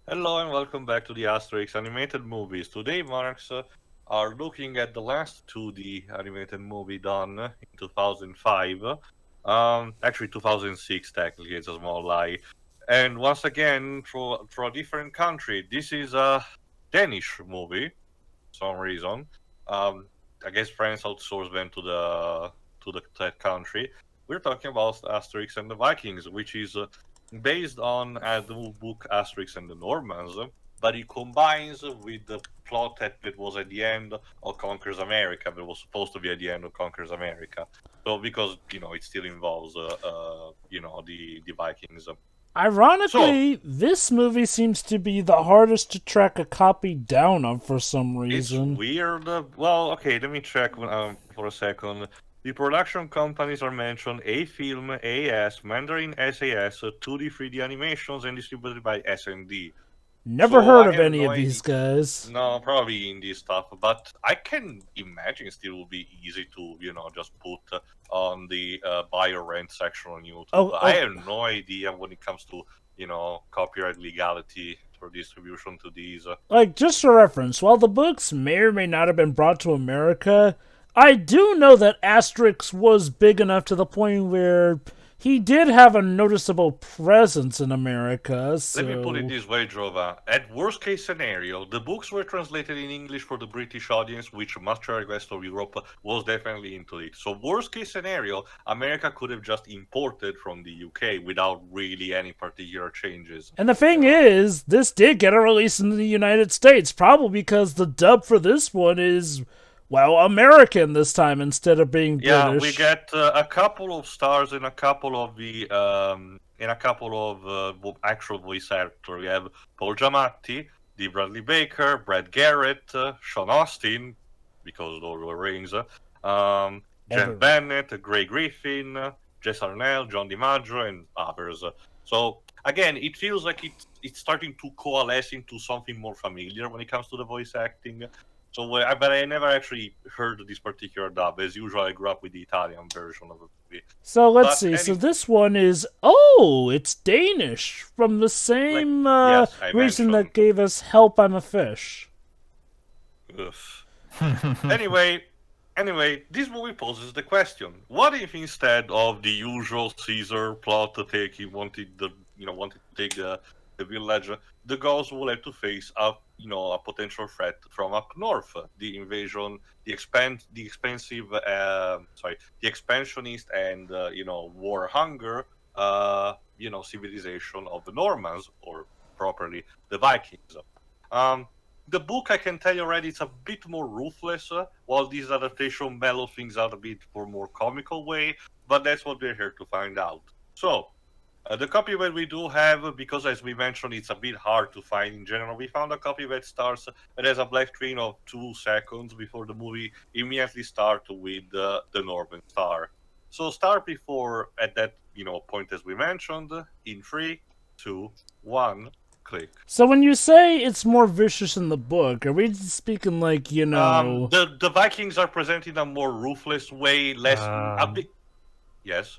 Hello and welcome back to the Asterix animated movies. Today, Marks are looking at the last 2D animated movie done in 2005. Actually, 2006, technically, it's a small lie. And once again, through a different country. This is a Danish movie, for some reason. Um, I guess France outsourced them to that country. We're talking about Asterix and the Vikings, which is based on the book Asterix and the Normans, but it combines with the plot that was at the end of Conquers America, that was supposed to be at the end of Conquers America. So because it still involves the Vikings. So Ironically, this movie seems to be the hardest to track a copy down of for some it's reason. weird. Well, okay, let me check for a second. The production companies are mentioned: A Film, AS, Mandarin SAS, 2D 3D animations, and distributed by S&D. Never So heard I of have any no of these idea. guys. No, probably indie stuff, but I can imagine still will be easy to, just put on the buy or rent section on YouTube. Oh, I oh, have no idea when it comes to, copyright legality for distribution to these. like just for reference, while the books may or may not have been brought to America, I do know that Asterix was big enough to the point where he did have a noticeable presence in America. Let me put it So, this way, Jova. At worst case scenario, the books were translated in English for the British audience, which much of the rest of Europe was definitely into it. So worst case scenario, America could have just imported from the UK without really any particular changes. and the thing You know. is, this did get a release in the United States, probably because the dub for this one is, well, American this time instead of being Yeah, we British. get a couple of stars in a couple of the in a couple of actual voice actors. We have Paul Giamatti, D. Bradley Baker, Brad Garrett, Sean Austin, because of Lord of the Rings, Jen Everyone. Bennett, Gray Griffin, Jess Arnell, John DiMaggio, and others. So again, it feels like it's starting to coalesce into something more familiar when it comes to the voice acting. So, but I never actually heard this particular dub. As usual, I grew up with the Italian version of the movie. So let's But see. So any, this one is, oh, it's Danish from the like, same yes, I region that mentioned. gave us Help I'm a Fish. Ugh. Anyway, this movie poses the question: what if instead of the usual Caesar plot to take, he wanted to take the village, the Gauls will have to face a potential threat from up north, the invasion, the expansionist and war hunger, civilization of the Normans, or properly the Vikings. Um, the book, I can tell you already, it's a bit more ruthless, while this adaptation mellow things out a bit for more comical way, but that's what we're here to find out. So, the copy that we do have, because as we mentioned, it's a bit hard to find in general, we found a copy that starts, it has a black screen of 2 seconds before the movie immediately starts with the Northern Star. So start before, at that, point as we mentioned, in 3, 2, 1, click. So when you say it's more vicious in the book, are we speaking like, you know, The Vikings are presented in a more ruthless way, less a Um, bit. Yes.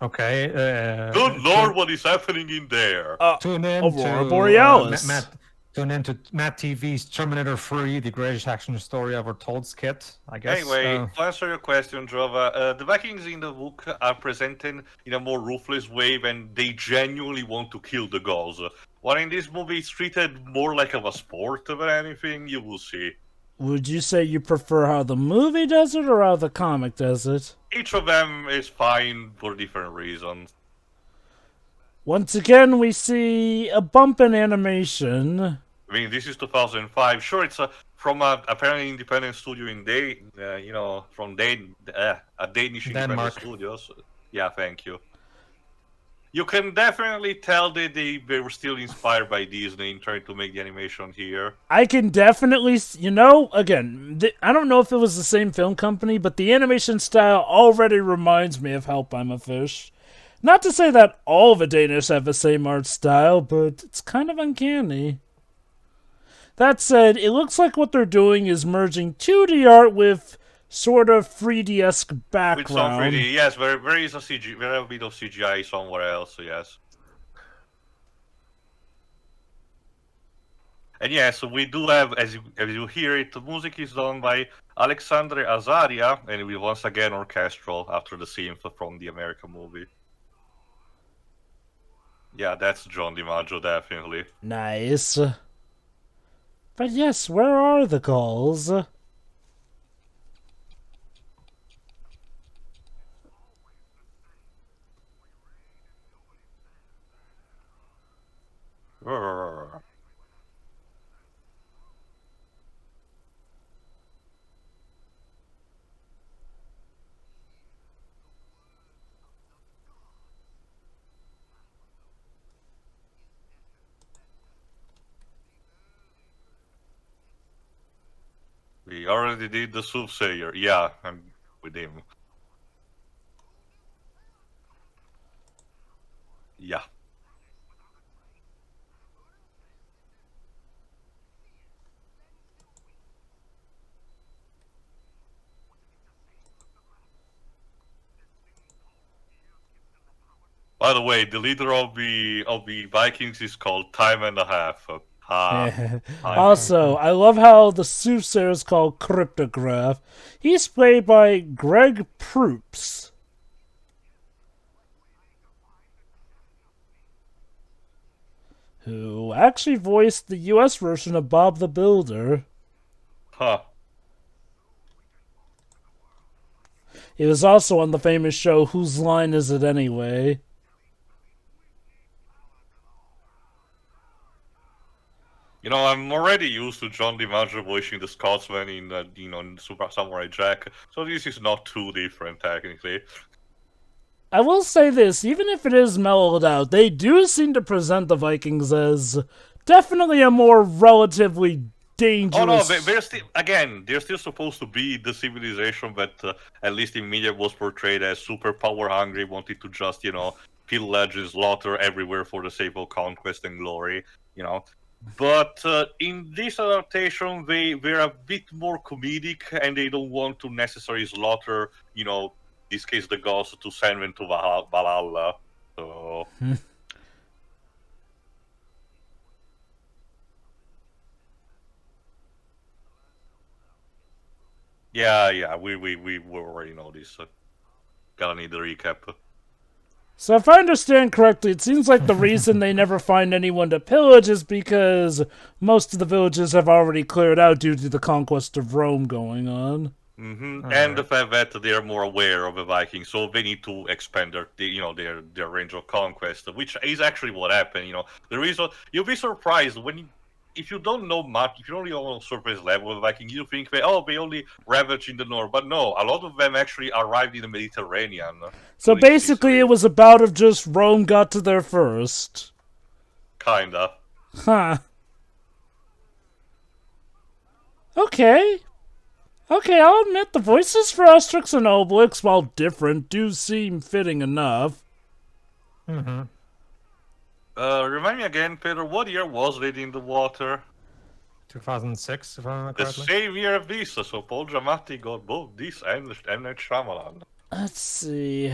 okay. Good lord, what is happening in there? uh, Tune in Aurora to Borealis? Matt TV's Terminator 3, the greatest action story ever told skit, I guess. Anyway, to answer your question, Jova, the Vikings in the book are presented in a more ruthless way when they genuinely want to kill the Gauls. While in this movie, it's treated more like of a sport than anything. You will see. Would you say you prefer how the movie does it or how the comic does it? Each of them is fine for different reasons. Once again, we see a bump in animation. I mean, this is 2005. Sure, it's from a apparently independent studio in from a Danish independent Denmark. studios. Yeah, thank you. You can definitely tell that they were still inspired by Disney in trying to make the animation here. I can definitely, again, I don't know if it was the same film company, but the animation style already reminds me of Help I'm a Fish. Not to say that all the Danish have the same art style, but it's kind of uncanny. That said, it looks like what they're doing is merging 2D art with sort of 3D-esque With some background. 3D, yes, there is a there a bit of CGI somewhere else, yes. And yes, we do have, as you hear it, the music is done by Alexandre Azaria, and we once again orchestral after the synth from the American movie. Yeah, that's John DiMaggio, definitely. Nice. But yes, where are the gauls? We already did the Soothsayer. Yeah, I'm with him. Yeah. By the way, the leader of the Vikings is called Time and a Half. Also, I love how the soothsayer is called Cryptograph. He's played by Greg Proops, who actually voiced the US version of Bob the Builder. Huh. He was also on the famous show Whose Line Is It Anyway? You know, I'm already used to John DiMaggio voicing the Scotsman in, in Super Samurai Jack, so this is not too different, technically. I will say this, even if it is mellowed out, they do seem to present the Vikings as definitely a more relatively dangerous... Oh no, they're still supposed to be the civilization that, at least in media, was portrayed as super power hungry, wanted to just, pillage and slaughter everywhere for the sake of conquest and glory, But in this adaptation, they're a bit more comedic, and they don't want to necessarily slaughter, in this case, the gauls to send them to Valhalla. So. Yeah, we already know this. Gotta need the recap. So if I understand correctly, it seems like the reason they never find anyone to pillage is because most of the villages have already cleared out due to the conquest of Rome going on. Mm-hmm. And the fact that they are more aware of the Vikings, so they need to expand their range of conquest, which is actually what happened. The reason you'll be surprised if you don't know much, if you only know surface level of Vikings, you think they only ravaged in the north, but no, a lot of them actually arrived in the Mediterranean. So basically, it was a bout of just Rome got to there first. Kinda. Huh. Okay, I'll admit the voices for Asterix and Obelix, while different, do seem fitting enough. Mm-hmm. Remind me again, Peter, what year was it in the water? 2006, if I remember correctly. The same year of this, so Paul Giamatti got both this and M. Night Shyamalan. Let's see.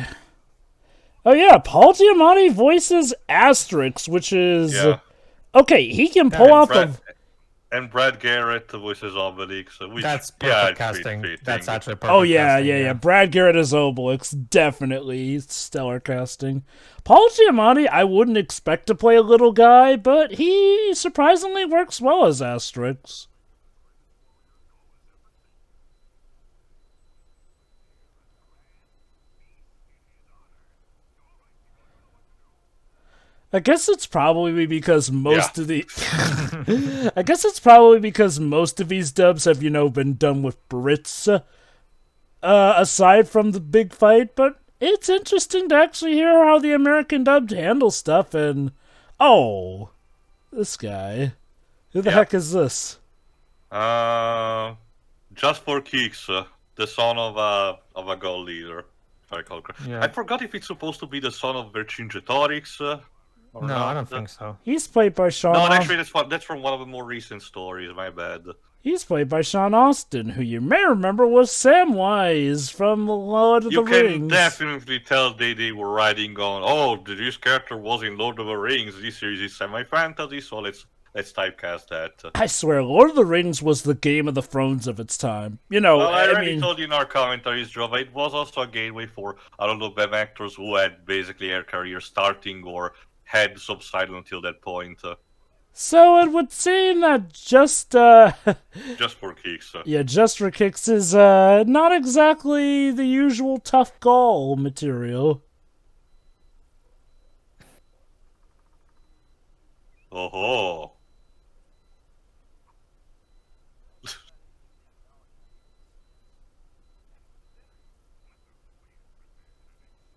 Oh yeah, Paul Giamatti voices Asterix, which is... Yeah. Okay, he can pull off the... And Brad Garrett voices Obelix. Which, That's perfect casting. That's actually perfect. Oh yeah, casting, yeah. Brad Garrett as Obelix, definitely stellar casting. Paul Giamatti, I wouldn't expect to play a little guy, but he surprisingly works well as Asterix. I guess it's probably because most of the... I guess it's probably because most of these dubs have, been done with Brits, aside from the big fight, but it's interesting to actually hear how the American dubbed handle stuff, and... Oh! This guy. Who the heck is this? Just for kicks, the son of a Gaul leader. If I recall correctly. I forgot if it's supposed to be the son of Vercingetorix, no, not. I don't think so. He's played by Sean... No, actually, that's from one of the more recent stories, my bad. He's played by Sean Austin, who you may remember was Samwise from Lord of the Rings. You can definitely tell they were writing on, this character was in Lord of the Rings, this series is semi-fantasy, so Let's typecast that. I swear, Lord of the Rings was the Game of the Thrones of its time. You know, Well, I I already mean, told you in our commentaries, Jova, it was also a gateway for a lot of web actors who had basically their career starting or had subsided until that point. so it would seem that just, Just for kicks. yeah, Just for Kicks is, not exactly the usual tough Gaul material. Oh.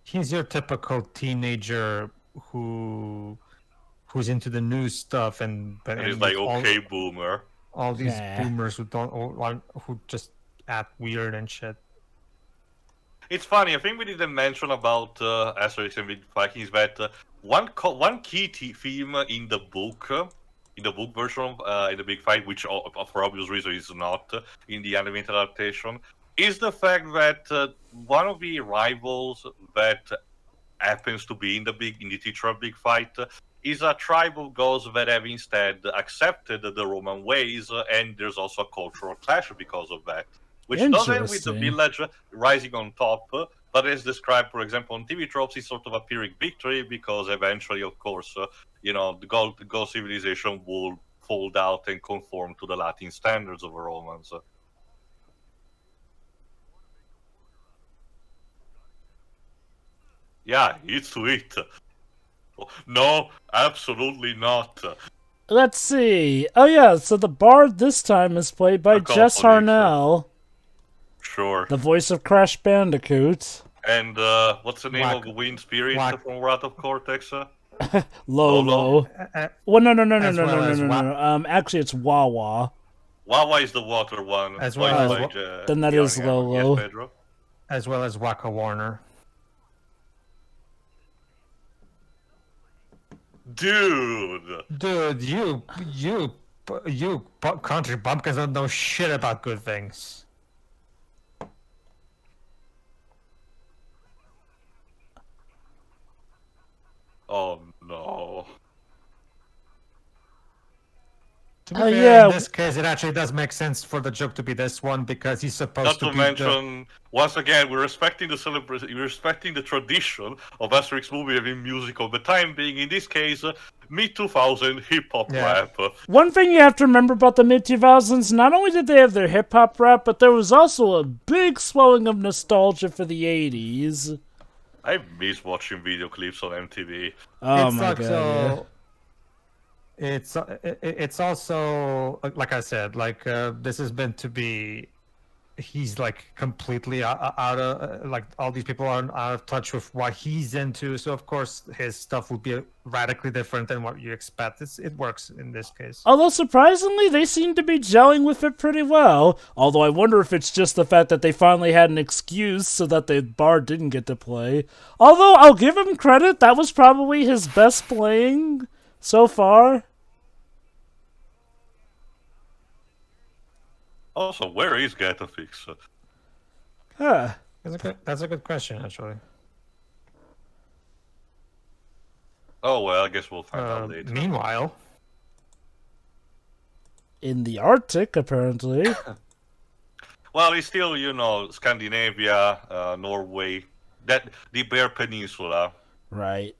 He's your typical teenager who's into the new stuff and He's like, okay, boomer. all these Yeah. boomers who just act weird and shit. It's funny. I think we didn't mention about Asterix and Vikings that one key theme in the book version in the big fight, which for obvious reasons is not in the animated adaptation, is the fact that one of the rivals that happens to be in the teacher of big fight is a tribe of gauls that have instead accepted the Roman ways, and there's also a cultural clash because of that. Which does end with the Interesting. village rising on top, but as described, for example, on TV tropes, it's sort of a Pyrrhic victory because eventually, of course, the Gaul civilization will fold out and conform to the Latin standards of the Romans. Yeah, it's sweet. No, absolutely not. Let's see. Oh yeah, so the bard this time is played by Jess Harnell, Sure. the voice of Crash Bandicoot. And what's the name of the wind spirit from Wrath of Cortex? Lolo. Well, no. Actually, it's Wawa. Wawa is the water one. As well as then that is Lolo. Yes, Pedro. As well as Waka Warner. Dude, you country bumpkins don't know shit about good things. Oh no. To be fair, in this case, it actually does make sense for the joke to be this one because he's supposed Not to to be mention, once again, we're respecting the we're respecting the tradition of Asterix movie having music of the time being, in this case, mid-2000 hip-hop rap. One thing you have to remember about the mid-2000s, not only did they have their hip-hop rap, but there was also a big swelling of nostalgia for the 80s. I miss watching video clips on MTV. Oh my god. It's also like I said, like this is meant to be. He's like completely out of like all these people are out of touch with what he's into. So of course his stuff would be radically different than what you expect. It works in this case. Although surprisingly, they seem to be gelling with it pretty well. Although I wonder if it's just the fact that they finally had an excuse so that the bard didn't get to play. Although I'll give him credit, that was probably his best playing so far. Also, where is Gatafix? Huh. That's a good question, actually. Oh well, I guess we'll find out later. Meanwhile, in the Arctic, apparently. Well, it's still, Scandinavia, Norway, the Bear Peninsula. Right.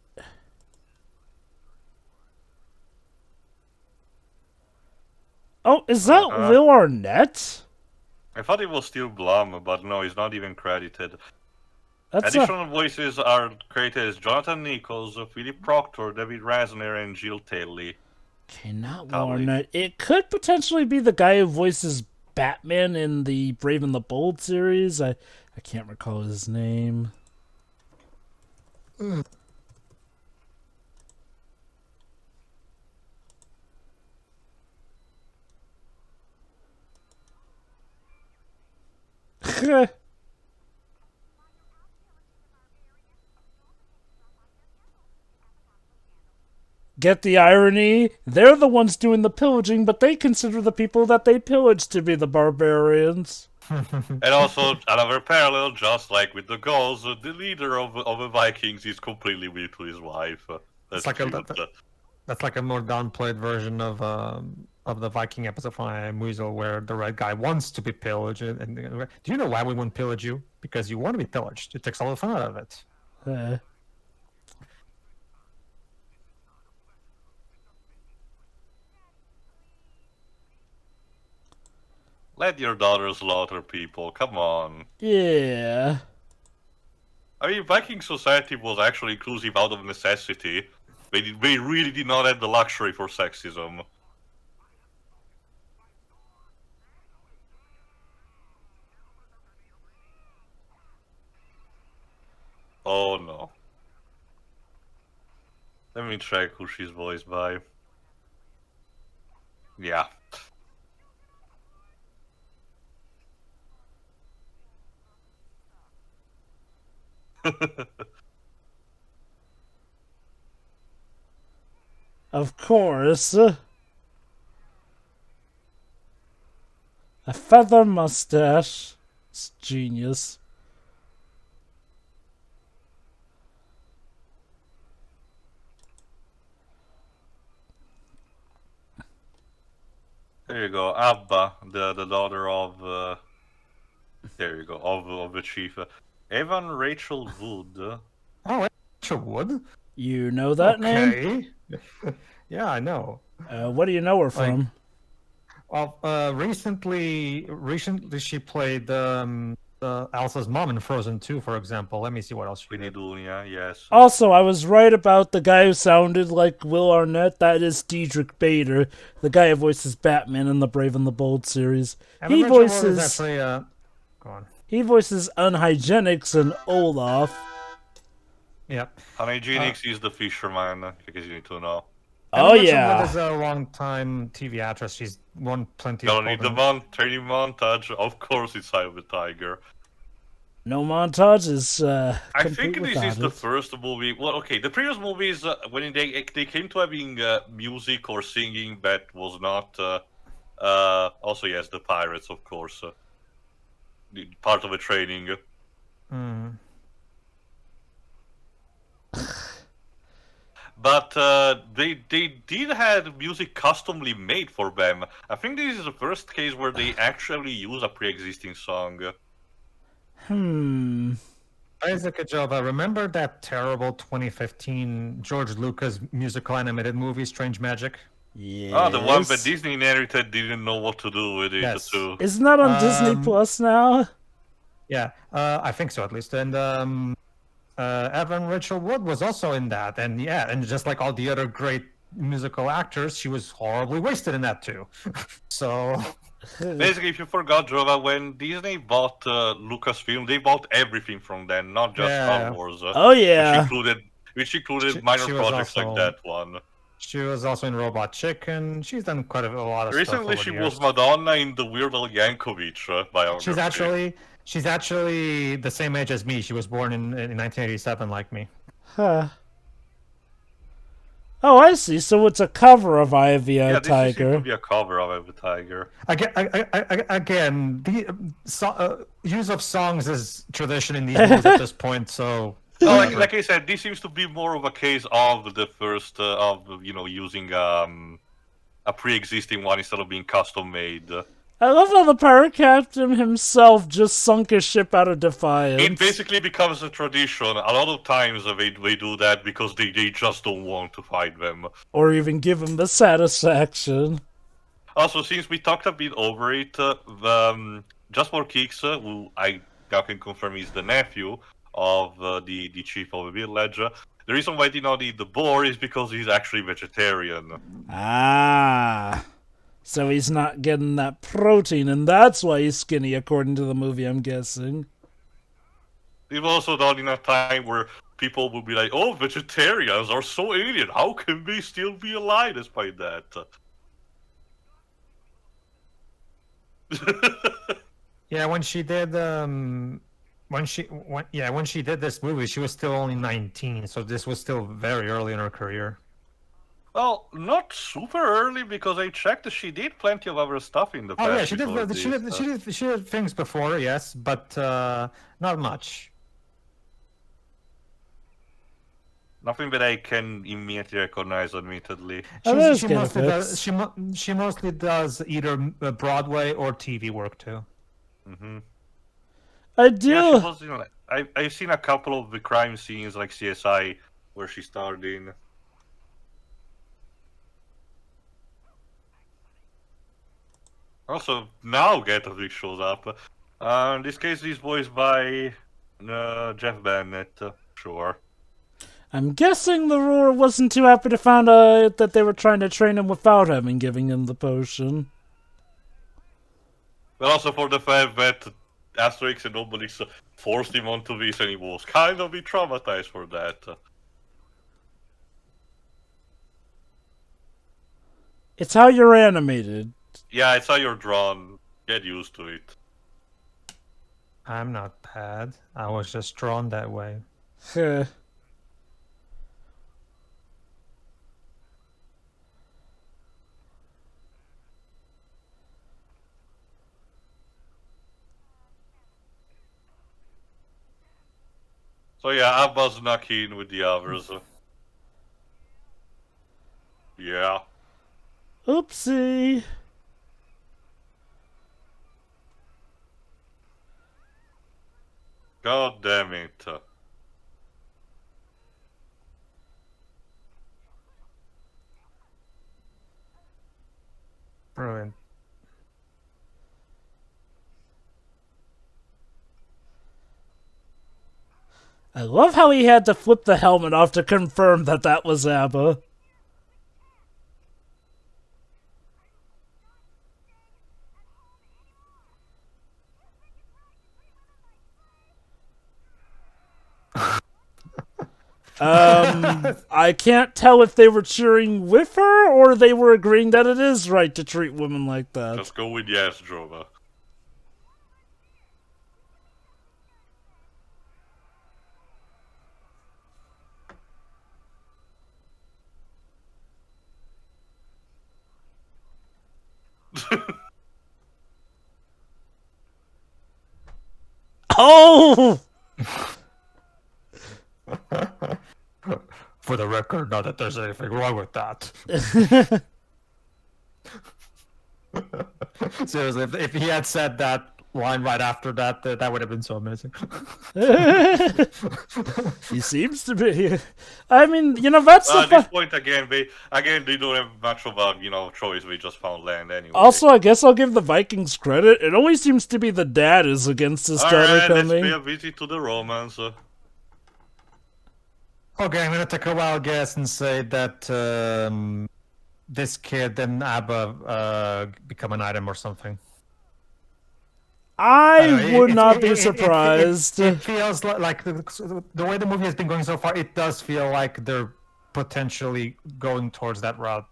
Oh, is that Will Arnett? I thought it was still Blum, but no, he's not even credited. That's Additional voices are created as Jonathan Nichols, Philip Proctor, David Rasner, and Jill Taylor. Okay, not Will Arnett. It could potentially be the guy who voices Batman in the Brave and the Bold series. I can't recall his name. Get the irony? They're the ones doing the pillaging, but they consider the people that they pillage to be the barbarians. And also, another parallel, just like with the Gauls, the leader of the Vikings is completely weak to his wife. That's it's like cute. That's like a more downplayed version of the Viking episode from Musil, where the red guy wants to be pillaged. And do you know why we won't pillage you? Because you want to be pillaged. It takes all the fun out of it. Let your daughter slaughter people. Come on. Yeah. I mean, Viking society was actually inclusive out of necessity. They really did not have the luxury for sexism. Oh no. Let me check who she's voiced by. Yeah. Of course. A feather mustache. It's genius. There you go, Abba, the daughter of there you go, of the chief. Evan Rachel Wood. Oh, Rachel Wood? You know that name? Yeah, I know. What do you know her from? Well, recently she played Elsa's mom in Frozen 2, for example. Let me see what else she Winnie did. Dunia, yes. Also, I was right about the guy who sounded like Will Arnett. That is Diedrich Bader, the guy who voices Batman in the Brave and the Bold series. And He Rachel Wood is voices actually, go on. he voices Unhygienics and Olaf. Yep. Hygienix is the fisherman, because you need to know. Oh Rachel yeah. Wood is a long-time TV actress. She's won plenty Don't of need the training montage. Of course, it's Eye of the Tiger. No montage is I think complete this is without the it. first movie. Well, okay, the previous movies when they came to having music or singing that was not. Also, yes, the pirates, of course, part of the training. Mm. But they did have music customly made for them. I think this is the first case where they actually use a pre-existing song. Isaac Ajova, remember that terrible 2015 George Lucas musical animated movie, Strange Magic? Yes. Ah, the one that Disney inherited didn't know what to do with it Yes. too. Isn't that on Disney Plus now? Yeah, I think so at least. And Evan Rachel Wood was also in that. And yeah, and just like all the other great musical actors, she was horribly wasted in that too. So Basically, if you forgot, Jova, when Disney bought Lucasfilm, they bought everything from them, not just Star Wars. Oh yeah. Which included minor she was projects like also- that one. she was also in Robot Chicken. She's done quite a lot of stuff. Recently, over she the was years. Madonna in the Weird Al Yankovic biography. She's actually the same age as me. She was born in 1987, like me. Huh. Oh, I see. So it's a cover of Eye of the Yeah, this seems Tiger. to be a cover of Eye of the Tiger. Again, the use of songs is tradition in these movies at this point. So, No, like I said, this seems to be more of a case of the first using a pre-existing one instead of being custom made. I love how the pirate captain himself just sunk his ship out of defiance. It basically becomes a tradition. A lot of times they do that because they just don't want to fight them. Or even give him the satisfaction. Also, since we talked a bit over it, Just for Kicks, who I now can confirm is the nephew of the chief of the village, the reason why he did not eat the boar is because he's actually vegetarian. Ah. So he's not getting that protein, and that's why he's skinny, according to the movie, I'm guessing. It was also done in a time where people would be like, oh, vegetarians are so alien, how can they still be alive despite that? yeah, when she did when she did this movie, she was still only 19, so this was still very early in her career. Well, not super early because I checked. She did plenty of other stuff in the past. Oh yeah, she did things before, yes, but not much. Nothing that I can immediately recognize, admittedly. Oh, there's She Get a mostly Fix. does. She mostly does either Broadway or TV work too. Hmm. I Yeah, she do. was in. I've seen a couple of the crime scenes like CSI where she starred in. Also, now Gatwick shows up. In this case, he's voiced by Jeff Bennett. Sure. I'm guessing the ruler wasn't too happy to find out that they were trying to train him without having giving him the potion. But also for the fact that Asterix and Obelix forced him onto this and he was kind of traumatized for that. It's how you're animated. Yeah, it's how you're drawn. Get used to it. I'm not bad. I was just drawn that way. Heh. So yeah, Abba's not keen with the others. Yeah. Oopsie. God damn it. Brilliant. I love how he had to flip the helmet off to confirm that that was Abba. I can't tell if they were cheering with her or they were agreeing that it is right to treat women like that. Just go with yes, Drova. Oh! For the record, not that there's anything wrong with that. Seriously, if he had said that line right after that, that would have been so amazing. He seems to be. I mean, you know, that's the At this point, again, they don't have much of a choice. They just found land anyway. Also, I guess I'll give the Vikings credit. It always seems to be the dad is against his daughter Alright, let's coming. pay a visit to the Romans. Okay, I'm gonna take a wild guess and say that this kid and Abba become an item or something. I would not be It surprised. feels like the way the movie has been going so far, it does feel like they're potentially going towards that route.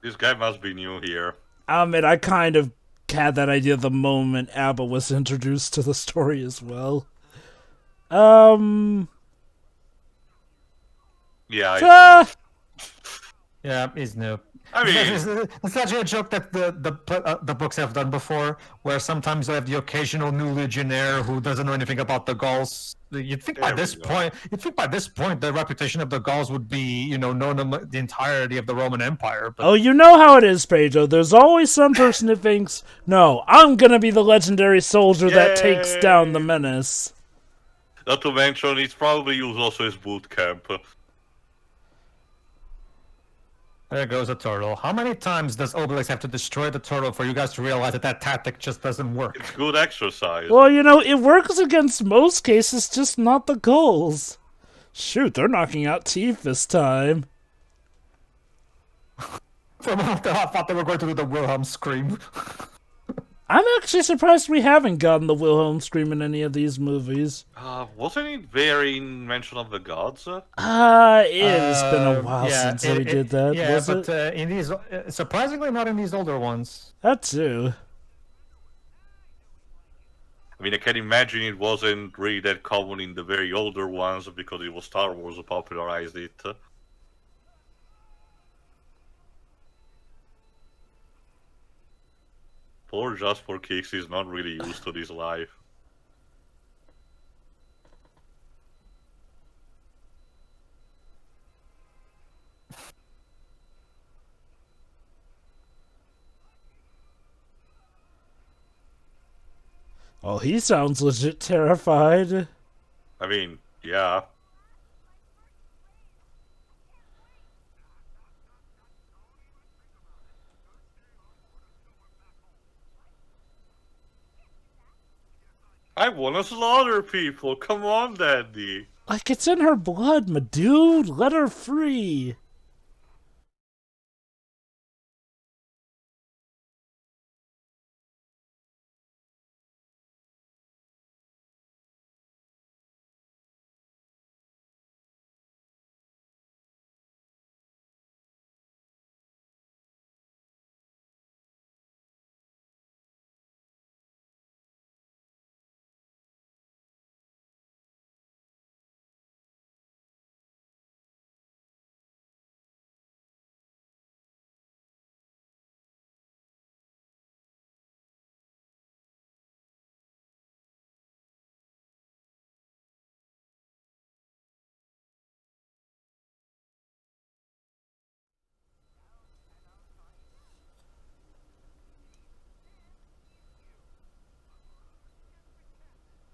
This guy must be new here. I kind of had that idea the moment Abba was introduced to the story as well. Yeah. Yeah, he's new. I mean, It's actually a joke that the books have done before, where sometimes they have the occasional new legionnaire who doesn't know anything about the Gauls. You'd think by this point, the reputation of the Gauls would be, known in the entirety of the Roman Empire. But Oh, you know how it is, Pedro. There's always some person who thinks, no, I'm gonna be the legendary soldier that takes down the menace. not to mention, it's probably used also as boot camp. there goes a turtle. How many times does Obelix have to destroy the turtle for you guys to realize that tactic just doesn't work? It's good exercise. Well, it works against most cases, just not the Gauls. Shoot, they're knocking out teeth this time. For a moment, I thought they were going to do the Wilhelm scream. I'm actually surprised we haven't gotten the Wilhelm scream in any of these movies. Wasn't it very in mention of the gods? It's been a while since we did that. Yeah, was but it? in these, surprisingly, not in these older ones. That too. I mean, I can imagine it wasn't really that common in the very older ones because it was Star Wars who popularized it. Poor Just for Kicks is not really used to this life. Oh, he sounds legit terrified. I mean, yeah. I wanna slaughter people. Come on, Daddy. Like, it's in her blood, my dude. Let her free.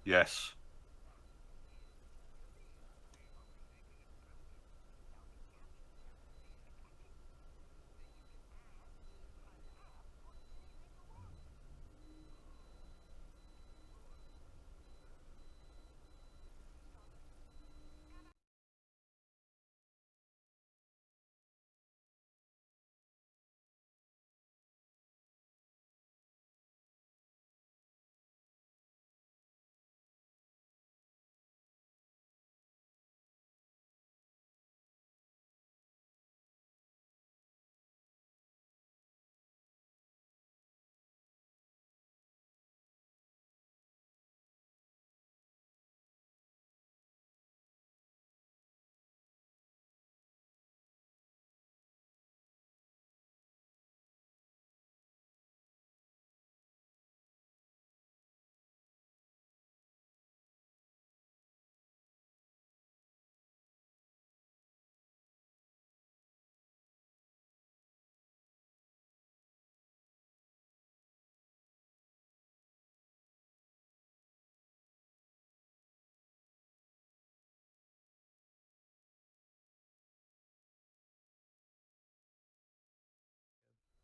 Yes.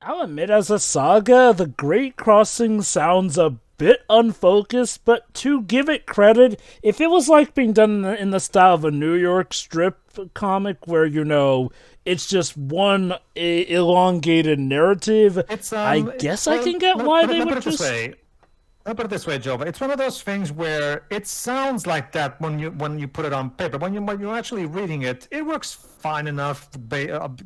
I'll admit, as a saga, The Great Crossing sounds a bit unfocused, but to give it credit, if it was like being done in the style of a New York strip comic where, it's just one elongated narrative, It's I guess I well, can get why they let me would put it this just. way. I'll put it this way, Joe. It's one of those things where it sounds like that when you put it on paper. When you're actually reading it, it works fine enough,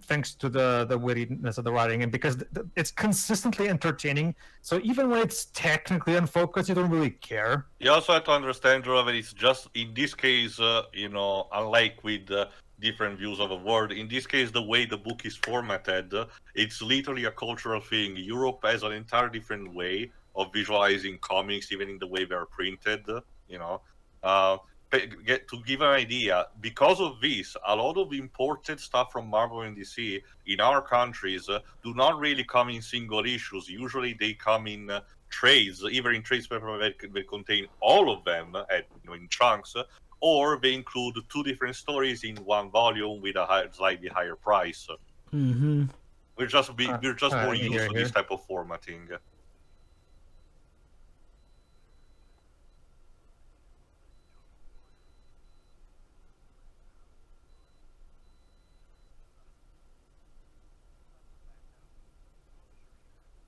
thanks to the wittiness of the writing, and because it's consistently entertaining. So even when it's technically unfocused, you don't really care. You also have to understand, Joe, that it's just in this case, unlike with different views of a world, in this case, the way the book is formatted, it's literally a cultural thing. Europe has an entire different way of visualizing comics, even in the way they're printed. You know, uh, to give an idea, because of this, a lot of imported stuff from Marvel and DC in our countries do not really come in single issues. Usually, they come in trades, either in trades paper that contain all of them in chunks, or they include two different stories in one volume with a slightly higher price. Mm-hmm. We're just more used to this Here. type of formatting.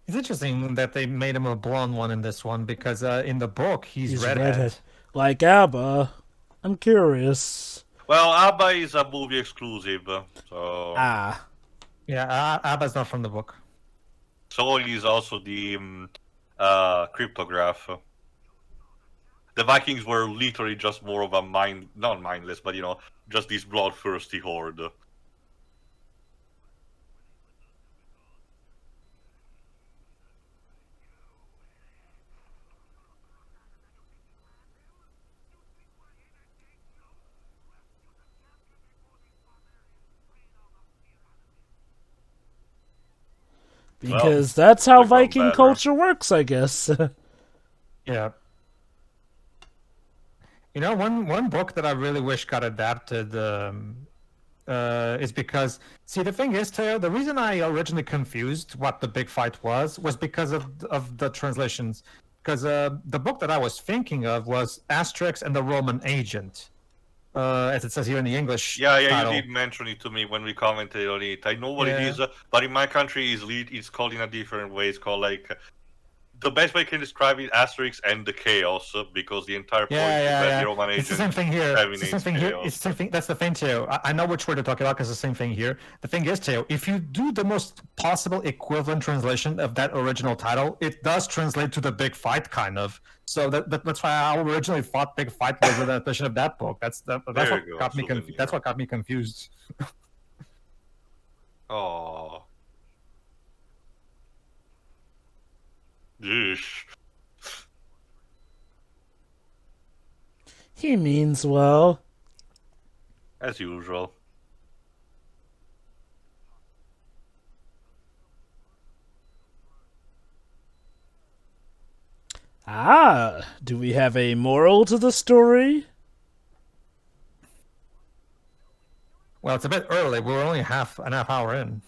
It's interesting that they made him a blonde one in this one because in the book he's He's redhead. redhead. Like ABBA. I'm curious. Well, ABBA is a movie exclusive, so Ah. Yeah, Abba's not from the book. so is also the cryptograph. The Vikings were literally just more of a not mindless, but just this bloodthirsty horde. Because that's how We've gone Viking better. culture works, I guess. Yeah. one book that I really wish got adapted is because, see, the thing is, Teo, the reason I originally confused what the big fight was because of the translations. Because the book that I was thinking of was Asterix and the Roman Agent, as it says here in the English title. You did mention it to me when we commented on it. I know what it is, but in my country, it's called in a different way. It's called like the best way I can describe it, Asterix and the Chaos, because the entire point is that the Roman agent. It's the same thing here. It's the same thing here. It's the same thing. That's the thing, Teo. I know which word you're talking about because it's the same thing here. The thing is, Teo, if you do the most possible equivalent translation of that original title, it does translate to the big fight, kind of. So that's why I originally thought Big Fight was an adaptation of that book. That's what got me confused. That's what got me confused. Oh. Yeesh. He means well. As usual. Ah, do we have a moral to the story? Well, it's a bit early. We're only half an hour in.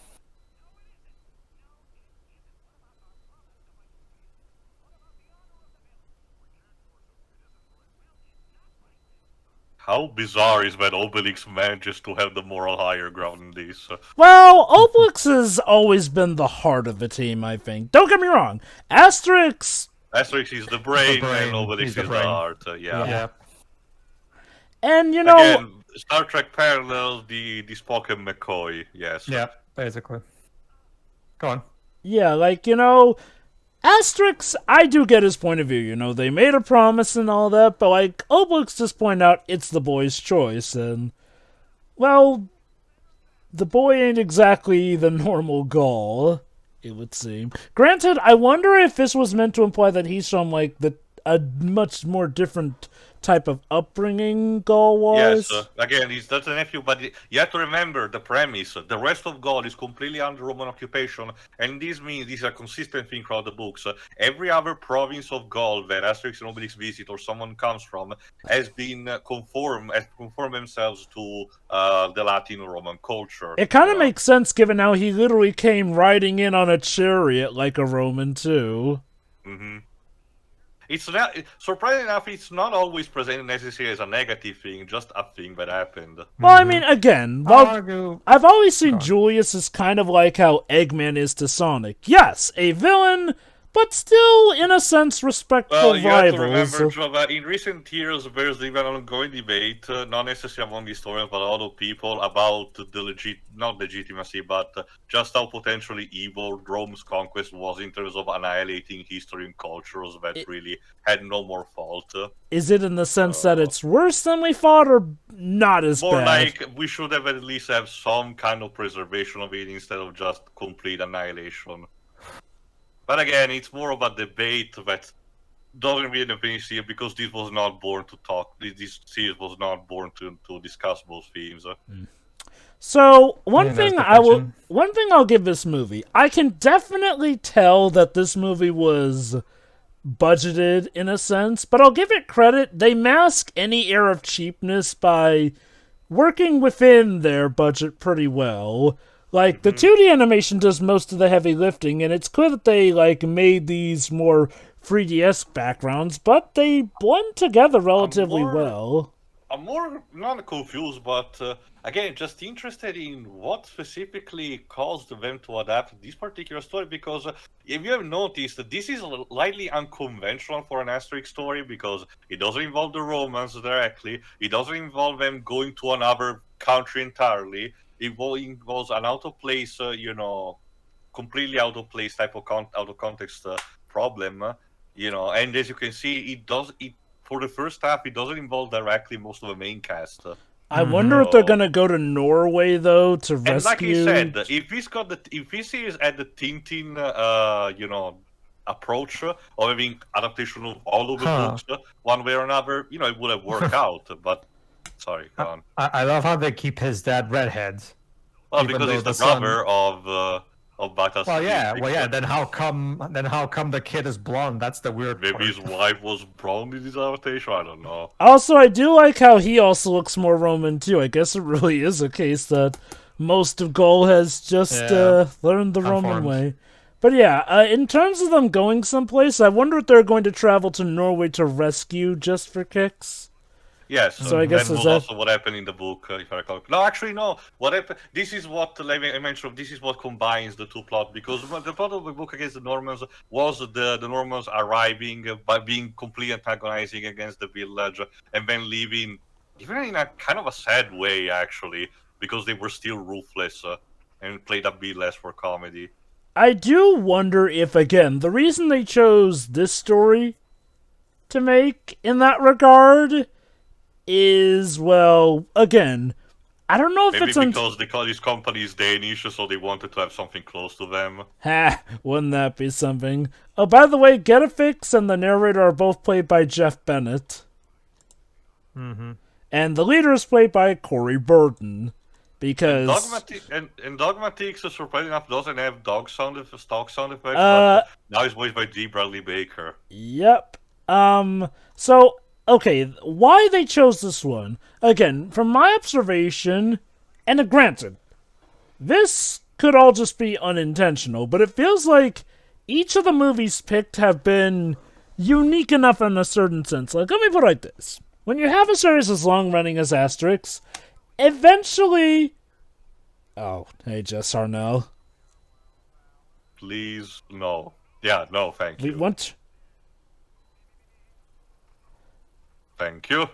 How bizarre is that Obelix manages to have the moral higher ground in this? Well, Obelix has always been the heart of the team, I think. Don't get me wrong. Asterix is the brain, and Obelix is the heart. Yeah. And, you know... Again, Star Trek parallel, the Spock and McCoy, yes. Yeah, basically. Go on. Yeah, like, you know... Asterix, I do get his point of view, you know, they made a promise and all that, but like, Obelix just point out it's the boy's choice, and, well, the boy ain't exactly the normal Gaul, it would seem. Granted, I wonder if this was meant to imply that he's from, like, a much more different type of upbringing Gaul was. Yes, again, that's a nephew, but you have to remember the premise. The rest of Gaul is completely under Roman occupation, and this means this is a consistent thing throughout the books. Every other province of Gaul that Asterix and Obelix visit or someone comes from has been conformed themselves to the Latin Roman culture. It kind of makes sense given how he literally came riding in on a chariot like a Roman too. Mm-hmm. It's not, surprisingly enough, it's not always presented necessarily as a negative thing, just a thing that happened. Well, I mean, again, I've always seen Julius as kind of like how Eggman is to Sonic. Yes, a villain, but still, in a sense, respectful you rivals. Have to remember, that in recent years, there's even an ongoing debate, not necessarily among historians, but other people, about the not legitimacy, but just how potentially evil Rome's conquest was in terms of annihilating history and cultures that really had no more fault. Is it in the sense that it's worse than we thought, or not as more bad? More like, we should have at least have some kind of preservation of it instead of just complete annihilation. But again, it's more of a debate that doesn't really finish here because this was not born to talk. This series was not born to discuss those themes. So one thing I'll give this movie, I can definitely tell that this movie was budgeted in a sense, but I'll give it credit. They mask any air of cheapness by working within their budget pretty well. Like, the 2D animation does most of the heavy lifting, and it's clear that they, like, made these more 3DS backgrounds, but they blend together relatively well. I'm more not confused, but again, just interested in what specifically caused them to adapt this particular story, because if you have noticed, this is slightly unconventional for an Asterix story, because it doesn't involve the Romans directly, it doesn't involve them going to another country entirely. It involves an out-of-place, completely out-of-place type of out-of-context problem, and as you can see, for the first half, it doesn't involve directly most of the main cast. I wonder if they're gonna go to Norway though to rescue. And like I said, if this series had the Tintin, approach of having adaptation of all of the books, one way or another, it would have worked out. But sorry, go on. I love how they keep his dad redhead. Well, because he's the brother of of Bata Well, yeah. City. Well, yeah. Then how come? The kid is blonde? That's the weird Maybe part. his wife was blonde in this adaptation. I don't know. Also, I do like how he also looks more Roman too. I guess it really is a case that most of Gaul has just learned the Roman Conformed. way. But yeah, in terms of them going someplace, I wonder if they're going to travel to Norway to rescue just for kicks. Yes, So I guess that is was that- also what happened in the book, if I recall. No, actually, no. What happened? This is what like I mentioned. This is what combines the two plots, because the plot of the book against the Normans was the Normans arriving by being completely antagonizing against the village and then leaving, even in a kind of a sad way, actually, because they were still ruthless and played a bit less for comedy. I do wonder if, again, the reason they chose this story to make in that regard is, well, again, I don't know if Maybe it's because they call this company is Danish, so they wanted to have something close to them. Ha! Wouldn't that be something? Oh, by the way, Getafix and the narrator are both played by Jeff Bennett. Mm-hmm. And the leader is played by Corey Burton. Because... Dogmatics, surprisingly enough, doesn't have stock sound effects, but now it's voiced by D. Bradley Baker. Yep. So, okay, why they chose this one? Again, from my observation, and granted, this could all just be unintentional, but it feels like each of the movies picked have been unique enough in a certain sense. Like, let me put it like this. When you have a series as long-running as Asterix, eventually... Oh, hey, Jess Harnell. Please, no. Yeah, no, thank you. What? Thank you.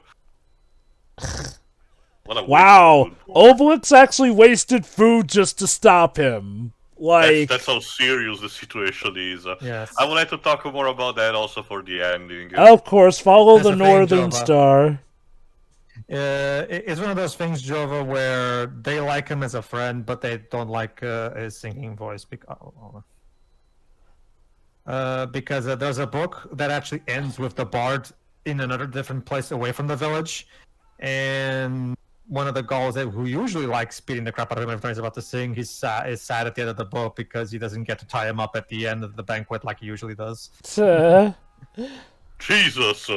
What a Wow, waste of good book. Obelix actually wasted food just to stop him. Like, That's how serious the situation is. Yes. I would like to talk more about that also for the ending. of course, follow That's the the thing, Northern Jova. Star. It's one of those things, Jova, where they like him as a friend, but they don't like his singing voice. Because there's a book that actually ends with the bard in another different place away from the village, and one of the Gauls who usually likes beating the crap out of him every time he's about to sing, is sad at the end of the book because he doesn't get to tie him up at the end of the banquet like he usually does. Jesus!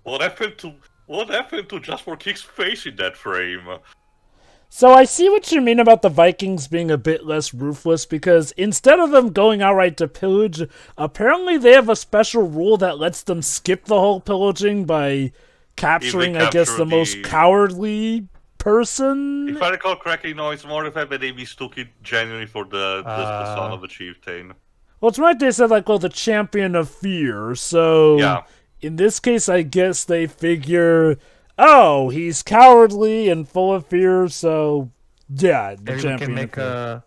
What happened to Just for Kick's face in that frame? So I see what you mean about the Vikings being a bit less ruthless, because instead of them going outright to pillage, apparently they have a special rule that lets them skip the whole pillaging by capturing, I guess, the most cowardly person. If I recall correctly, no, it's more the fact that they mistook it genuinely for the son of a chieftain. Well, it's right, they said, like, well, the champion of fear, so... Yeah. In this case, I guess they figure, oh, he's cowardly and full of fear, so yeah, the Maybe champion.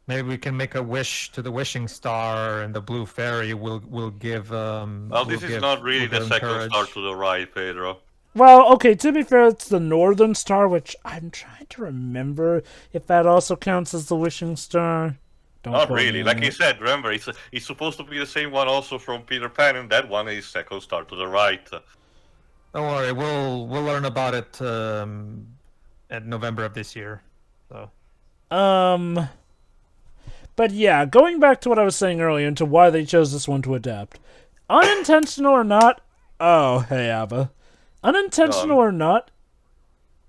maybe we can make a wish to the wishing star, and the blue fairy will give. Well, this is not really the second star to the right, Pedro. Well, okay, to be fair, it's the Northern Star, which I'm trying to remember if that also counts as the wishing star. Don't Not quote me really. on Like it. I said, remember, it's supposed to be the same one also from Peter Pan, and that one is second star to the right. Don't worry, we'll learn about it at November of this year. So. But yeah, going back to what I was saying earlier and to why they chose this one to adapt. Unintentional or not, oh, hey, Abba. Unintentional or not,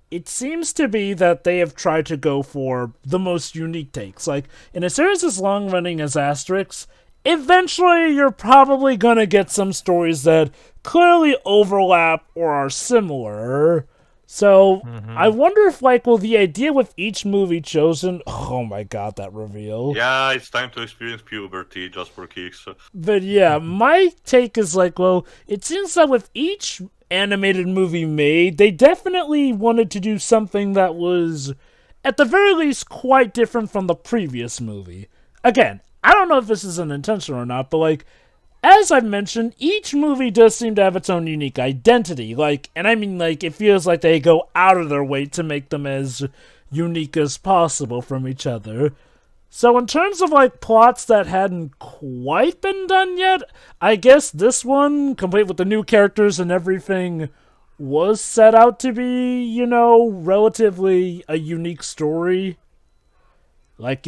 it seems to be that they have tried to go for the most unique takes. Like, in a series as long-running as Asterix, eventually you're probably gonna get some stories that clearly overlap or are similar. So, I wonder if, like, well, the idea with each movie chosen... Oh my god, that reveal. Yeah, it's time to experience puberty just for kicks. But yeah, my take is like, well, it seems that with each animated movie made, they definitely wanted to do something that was, at the very least, quite different from the previous movie. Again, I don't know if this is an intention or not, but like, as I've mentioned, each movie does seem to have its own unique identity. Like, and I mean, like, it feels like they go out of their way to make them as unique as possible from each other. So in terms of, like, plots that hadn't quite been done yet, I guess this one, complete with the new characters and everything, was set out to be, you know, relatively a unique story. Like,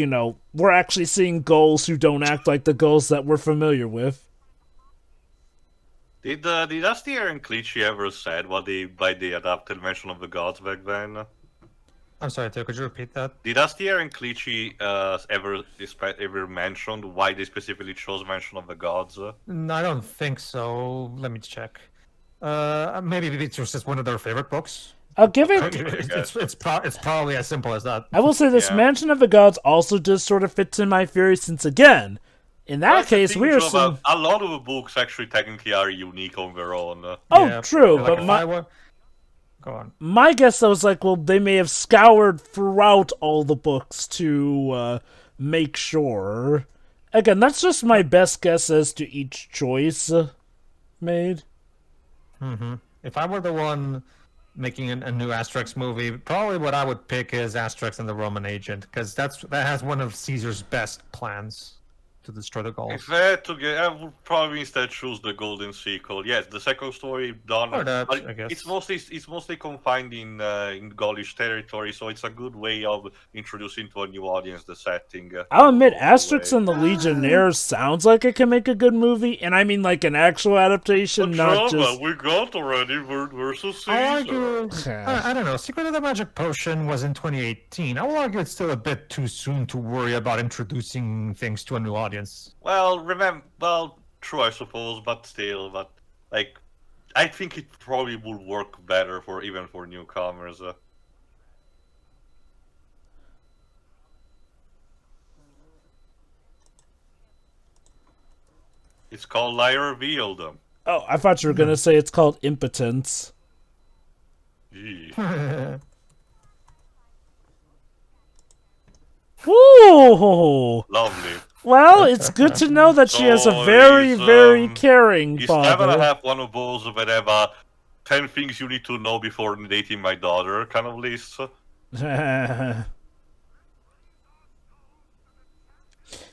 we're actually seeing gauls who don't act like the gauls that we're familiar with. Did Astier and Clichy ever said what they adapted Mention of the Gods back then? I'm sorry, Theo, could you repeat that? Did Astier and Clichy ever mentioned why they specifically chose Mention of the Gods? No, I don't think so. Let me check. Maybe it's just one of their favorite books. I'll give it. It's probably as simple as that. I will say this: Yeah. Mansion of the Gods also just sort of fits in my theory, since again, in that That's the case, thing, we are Joe, seeing. a lot of the books actually technically are unique on their own. Oh, Yeah, true, like but if my I were... Go on. my guess though was like, well, they may have scoured throughout all the books to make sure. Again, that's just my best guess as to each choice made. If I were the one making a new Asterix movie, probably what I would pick is Asterix and the Roman Agent, because that has one of Caesar's best plans to destroy the Gauls. If I had to get, I would probably instead choose the Golden Sequel. Yes, the second story done. Or that, but I guess. It's mostly confined in Gaulish territory, so it's a good way of introducing to a new audience the setting. I'll admit, in a Asterix way. and the Legionnaires sounds like it can make a good movie, and I mean like an actual adaptation, But not drama, just. we got already Word versus I'll Caesar. argue, I don't know, Secret of the Magic Potion was in 2018. I will argue it's still a bit too soon to worry about introducing things to a new audience. Well, true, I suppose, but still, like, I think it probably would work better even for newcomers. It's called Lie Revealed. Oh, I thought you were gonna say it's called Impotence. Gee. Woo! Lovely. Well, it's good to know that she has a So very, he's, very caring He's never father. have one of those whatever 10 things you need to know before dating my daughter kind of list.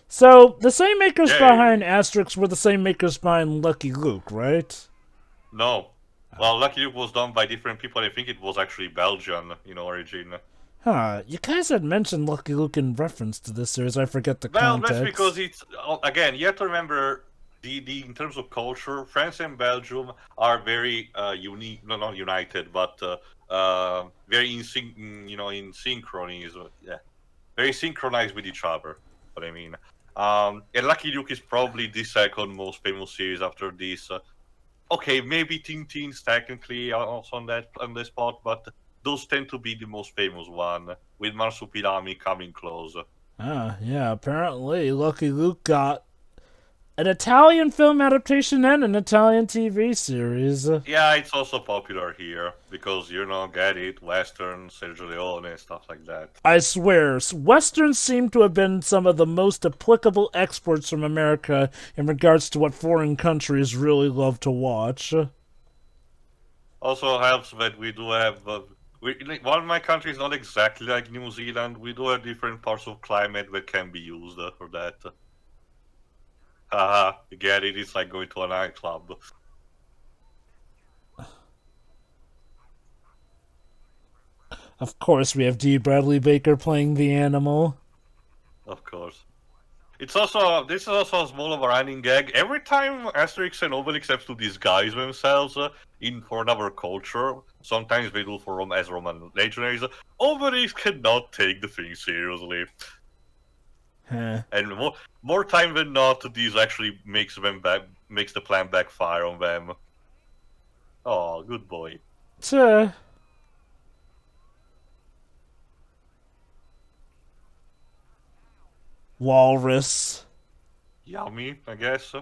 So, the same makers Yay. behind Asterix were the same makers behind Lucky Luke, right? No. Well, Lucky Luke was done by different people. I think it was actually Belgian in origin. Huh, you guys had mentioned Lucky Luke in reference to this series, I forget the Well, context. that's because it's, again, you have to remember, in terms of culture, France and Belgium are very unique, no, not united, but very in synchronism, yeah, very synchronized with each other, what I mean. And Lucky Luke is probably the second most famous series after this. Okay, maybe Tintin's technically also on this spot, but those tend to be the most famous one, with Marsupilami coming close. Ah, yeah, apparently Lucky Luke got an Italian film adaptation and an Italian TV series. Yeah, it's also popular here, because, get it, Western, Sergio Leone, stuff like that. I swear, Westerns seem to have been some of the most applicable exports from America in regards to what foreign countries really love to watch. Also helps that we do have, one of my countries not exactly like New Zealand, we do have different parts of climate that can be used for that. Haha, you get it, it's like going to a nightclub. Of course, we have D. Bradley Baker playing the animal. Of course. This is also a small of a running gag. Every time Asterix and Obelix have to disguise themselves for another culture, sometimes they do as Roman legionaries, Obelix cannot take the thing seriously. Huh. And more time than not, this actually makes the plan backfire on them. Oh, good boy. Tuh. Walrus. Yummy, I guess.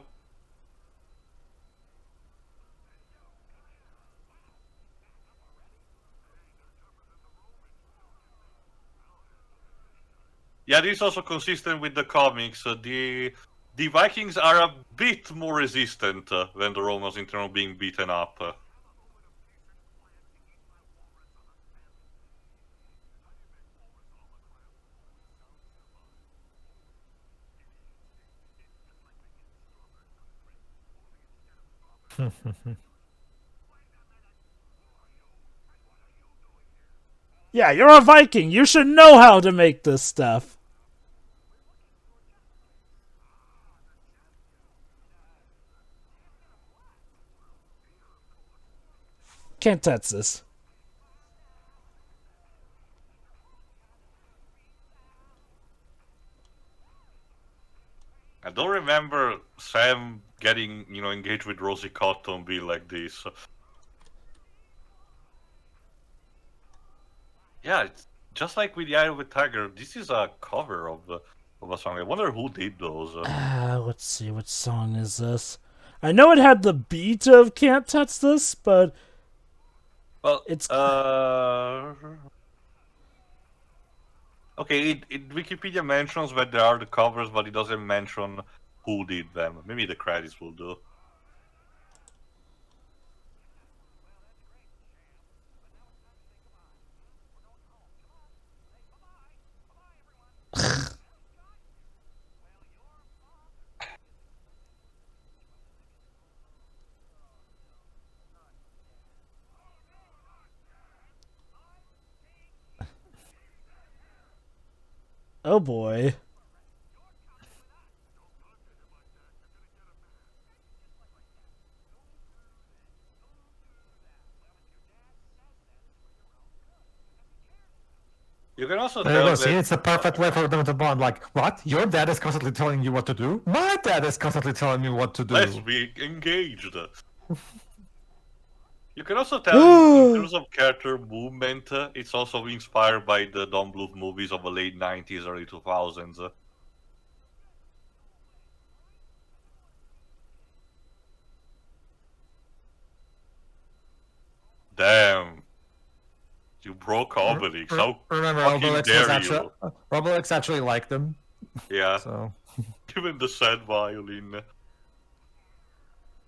Yeah, this is also consistent with the comics. The Vikings are a bit more resistant than the Romans in terms of being beaten up. Yeah, you're a Viking. You should know how to make this stuff. Can't touch this. I don't remember Sam getting, engaged with Rosie Cotton be like this. Yeah, it's just like with the Eye of the Tiger. This is a cover of a song. I wonder who did those. Let's see, what song is this? I know it had the beat of Can't Touch This, but Well, it's okay. Wikipedia mentions that there are the covers, but it doesn't mention who did them. Maybe the credits will do. oh boy. You can also There you tell go. See, that. it's a perfect way for them to bond. Like, what? Your dad is constantly telling you what to do? My dad is constantly telling me what to do. Let's be engaged. You can also tell in terms of character movement, it's also inspired by the Don Bluth movies of the late 90s, early 2000s. Damn. You broke Obelix. How Remember, fucking Obelix dare was actually you? Obelix actually liked them. Yeah, So even the sad violin.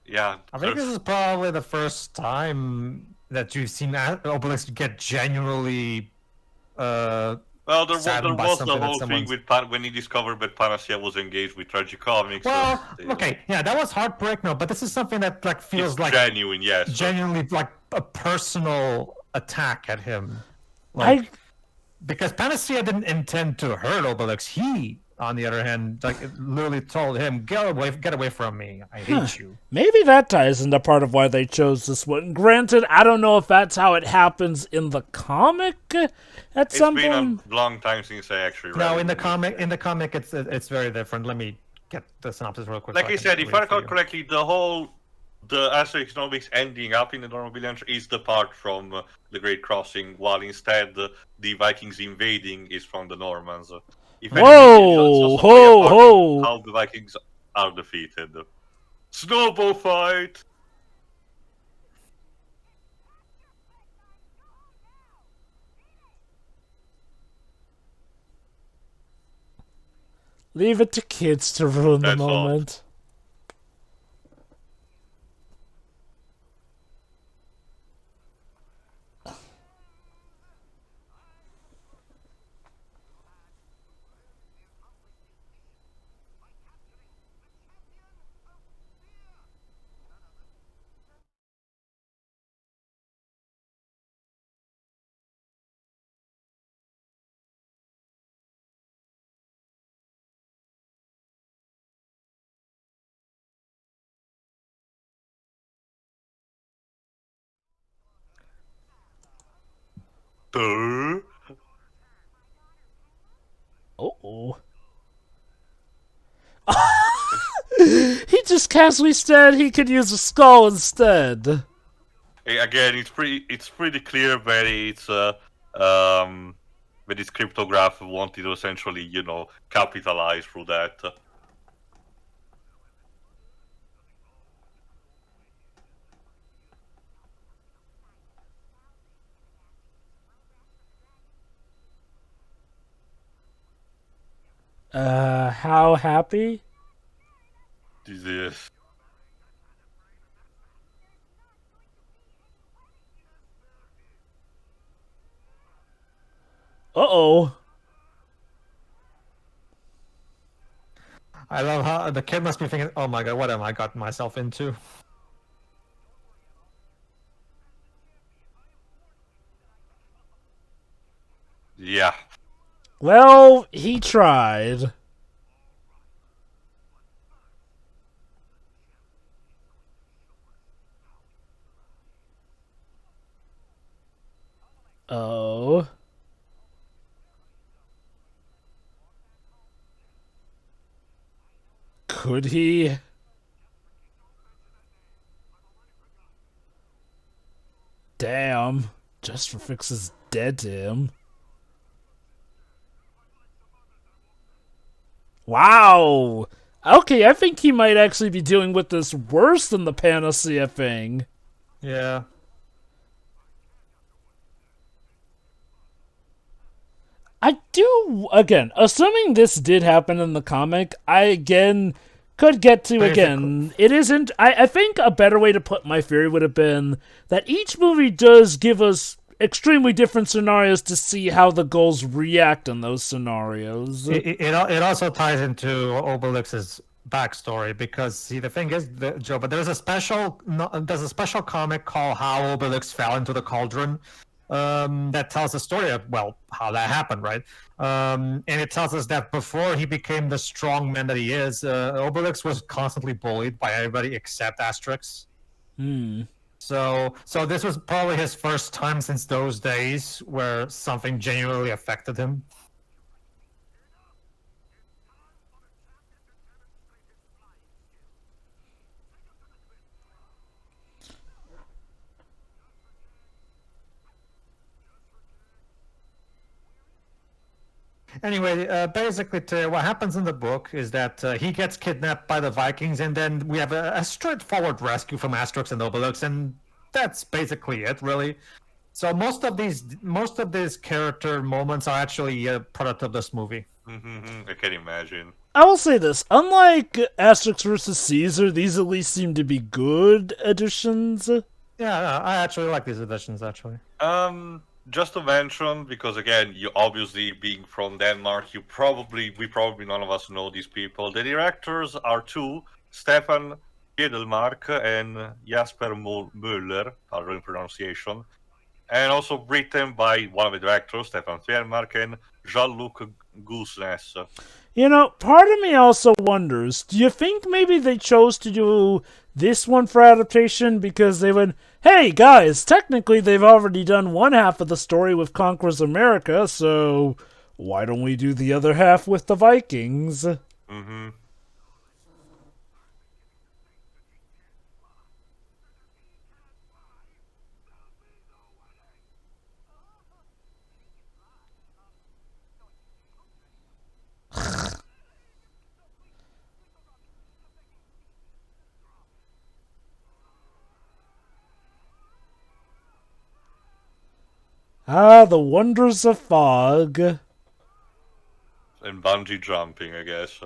Yeah, I think this is probably the first time that you've seen Obelix get genuinely well, there saddened by was the something that whole thing someone's. with when he discovered that Panacea was engaged with Tragicomics. Well, okay, yeah, that was heartbreak, no, but this is something that like feels it's like genuine, yes. genuinely like a personal attack at him, like because Panacea didn't intend to hurt Obelix. He, on the other hand, like literally told him, get away from me. I hate you." Maybe that ties into part of why they chose this one. Granted, I don't know if that's how it happens in the comic at some It's been point. a long time since I actually read No, it. in the comic, it's very different. Let me get the synopsis real quick. Like so I can said, if read I it for recall you. correctly, the Asterix Nobics ending up in the Normal Village is the part from the Great Crossing, while instead the Vikings invading is from the Normans. If anything, it's Whoa! also play a Ho! part in Ho! how the Vikings are defeated. Snowball fight! Leave it to kids to ruin the That's all. moment. Duh. Oh. He just casually said he could use a skull instead. Again, it's pretty clear that that this cryptograph wanted to essentially, capitalize through that. How happy? This is. Uh-oh. I love how the kid must be thinking, "Oh my god, what am I got myself into?" Yeah. Well, he tried. Oh. Could he? Damn. Just for fixes dead to him. Wow. Okay, I think he might actually be dealing with this worse than the panacea thing. Yeah. I do, again, assuming this did happen in the comic, I again could get to, again, it isn't, I think a better way to put my theory would have been that each movie does give us extremely different scenarios to see how the gauls react in those scenarios. It also ties into Obelix's backstory because see the thing is Joe, but there's a special comic called How Obelix Fell into the Cauldron. That tells the story of, well, how that happened, right? And it tells us that before he became the strong man that he is, Obelix was constantly bullied by everybody except Asterix. So this was probably his first time since those days where something genuinely affected him. Anyway, basically, what happens in the book is that he gets kidnapped by the Vikings, and then we have a straightforward rescue from Asterix and Obelix, and that's basically it, really. So most of these character moments are actually a product of this movie. I can imagine. I will say this, unlike Asterix versus Caesar, these at least seem to be good additions. Yeah, I actually like these additions, actually. Just to mention, because again, you obviously being from Denmark, we probably none of us know these people. The directors are two, Stefan Fjedelmark and Jasper Müller, pardon pronunciation, and also written by one of the directors, Stefan Fjedelmark, and Jean-Luc Goosness. You know, part of me also wonders, do you think maybe they chose to do this one for adaptation because they went, hey guys, technically they've already done one half of the story with Conquers America, so why don't we do the other half with the Vikings? Ah, the wonders of fog. And bungee jumping, I guess.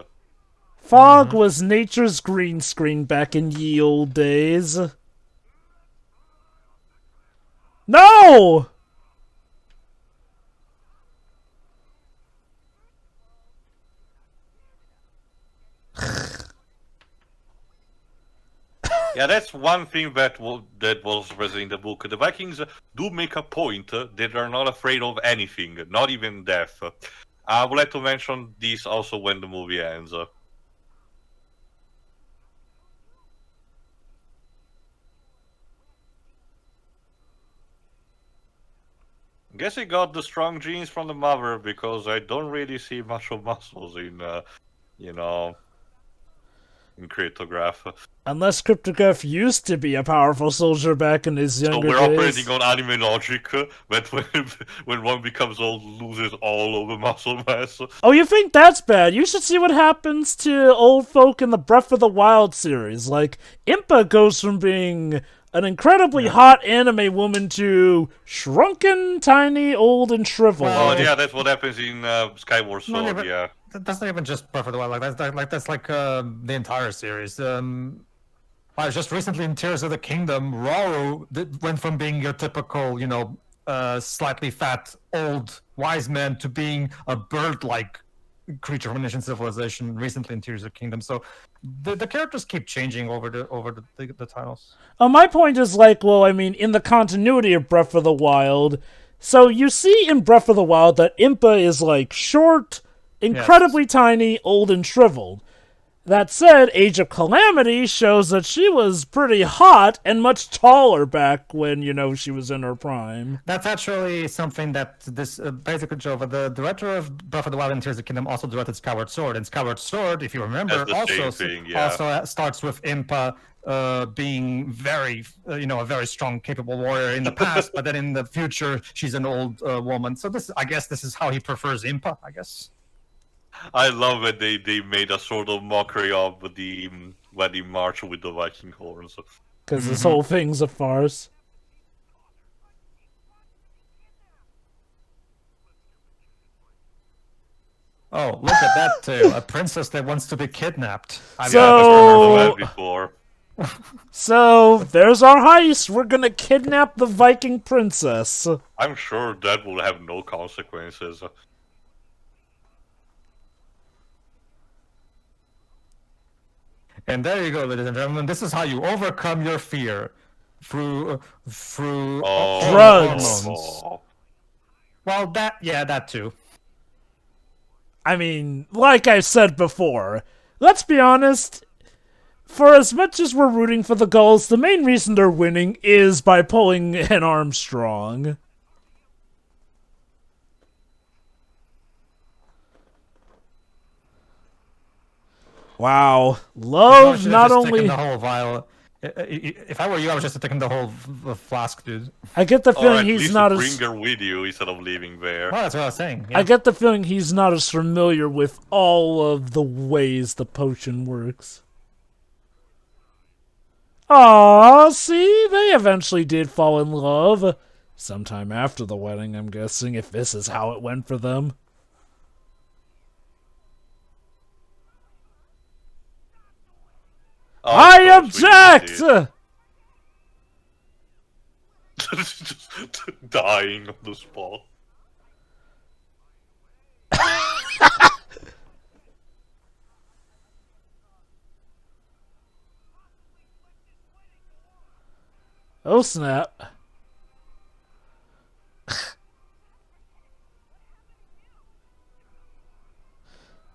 Fog was nature's green screen back in ye old days. No! Yeah, that's one thing that was present in the book. The Vikings do make a point that they're not afraid of anything, not even death. I would like to mention this also when the movie ends. I guess I got the strong genes from the mother because I don't really see much of muscles in, in Cryptograph. Unless Cryptograph used to be a powerful soldier back in his younger days. So we're operating on anime logic, but when one becomes old, loses all of the muscle mass. Oh, you think that's bad? You should see what happens to old folk in the Breath of the Wild series. Like, Impa goes from being an incredibly hot anime woman to shrunken, tiny, old, and shriveled. Oh, yeah, that's what happens in Skyward Sword, yeah. That's not even just Breath of the Wild. That's like the entire series. I was just recently in Tears of the Kingdom. Roru went from being your typical, slightly fat old wise man to being a bird-like creature from an ancient civilization. Recently in Tears of the Kingdom. So the characters keep changing over the titles. My point is in the continuity of Breath of the Wild. So you see in Breath of the Wild that Impa is short, incredibly tiny, old, and shriveled. That said, Age of Calamity shows that she was pretty hot and much taller back when, she was in her prime. That's actually something that this basically Jova, the director of Breath of the Wild and Tears of the Kingdom, also directed Skyward Sword. And Skyward Sword, if you remember, also starts with Impa being very, a very strong, capable warrior in the past, but then in the future she's an old woman. So I guess this is how he prefers Impa, I guess. I love it. They made a sort of mockery of the wedding march with the Viking horns. Because this whole thing's a farce. Oh, look at that too! A princess that wants to be kidnapped. So there's our heist. We're gonna kidnap the Viking princess. I'm sure that will have no consequences. And there you go, ladies and gentlemen. This is how you overcome your fear through drugs. Hormones. Well, that too. I mean, like I said before, let's be honest. For as much as we're rooting for the Gauls, the main reason they're winning is by pulling an Armstrong. Wow, love not only. The whole vial. If I were you, I was just taking the whole flask, dude. I get the feeling he's not as. Bring her with you instead of leaving there. Well, that's what I was saying. Yeah. I get the feeling he's not as familiar with all of the ways the potion works. Aw, see, they eventually did fall in love. Sometime after the wedding, I'm guessing, if this is how it went for them. I object! Just dying on the spot. Oh snap.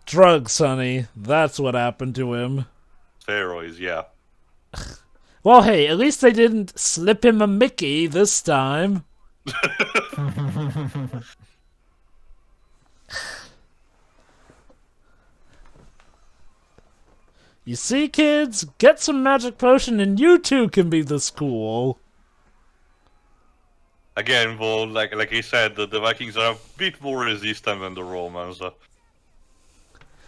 Drugs, honey. That's what happened to him. Steroids, yeah. Well, hey, at least they didn't slip him a Mickey this time. You see, kids? Get some magic potion and you too can be this cool. Again, well, like I said, the Vikings are a bit more resistant than the Romans.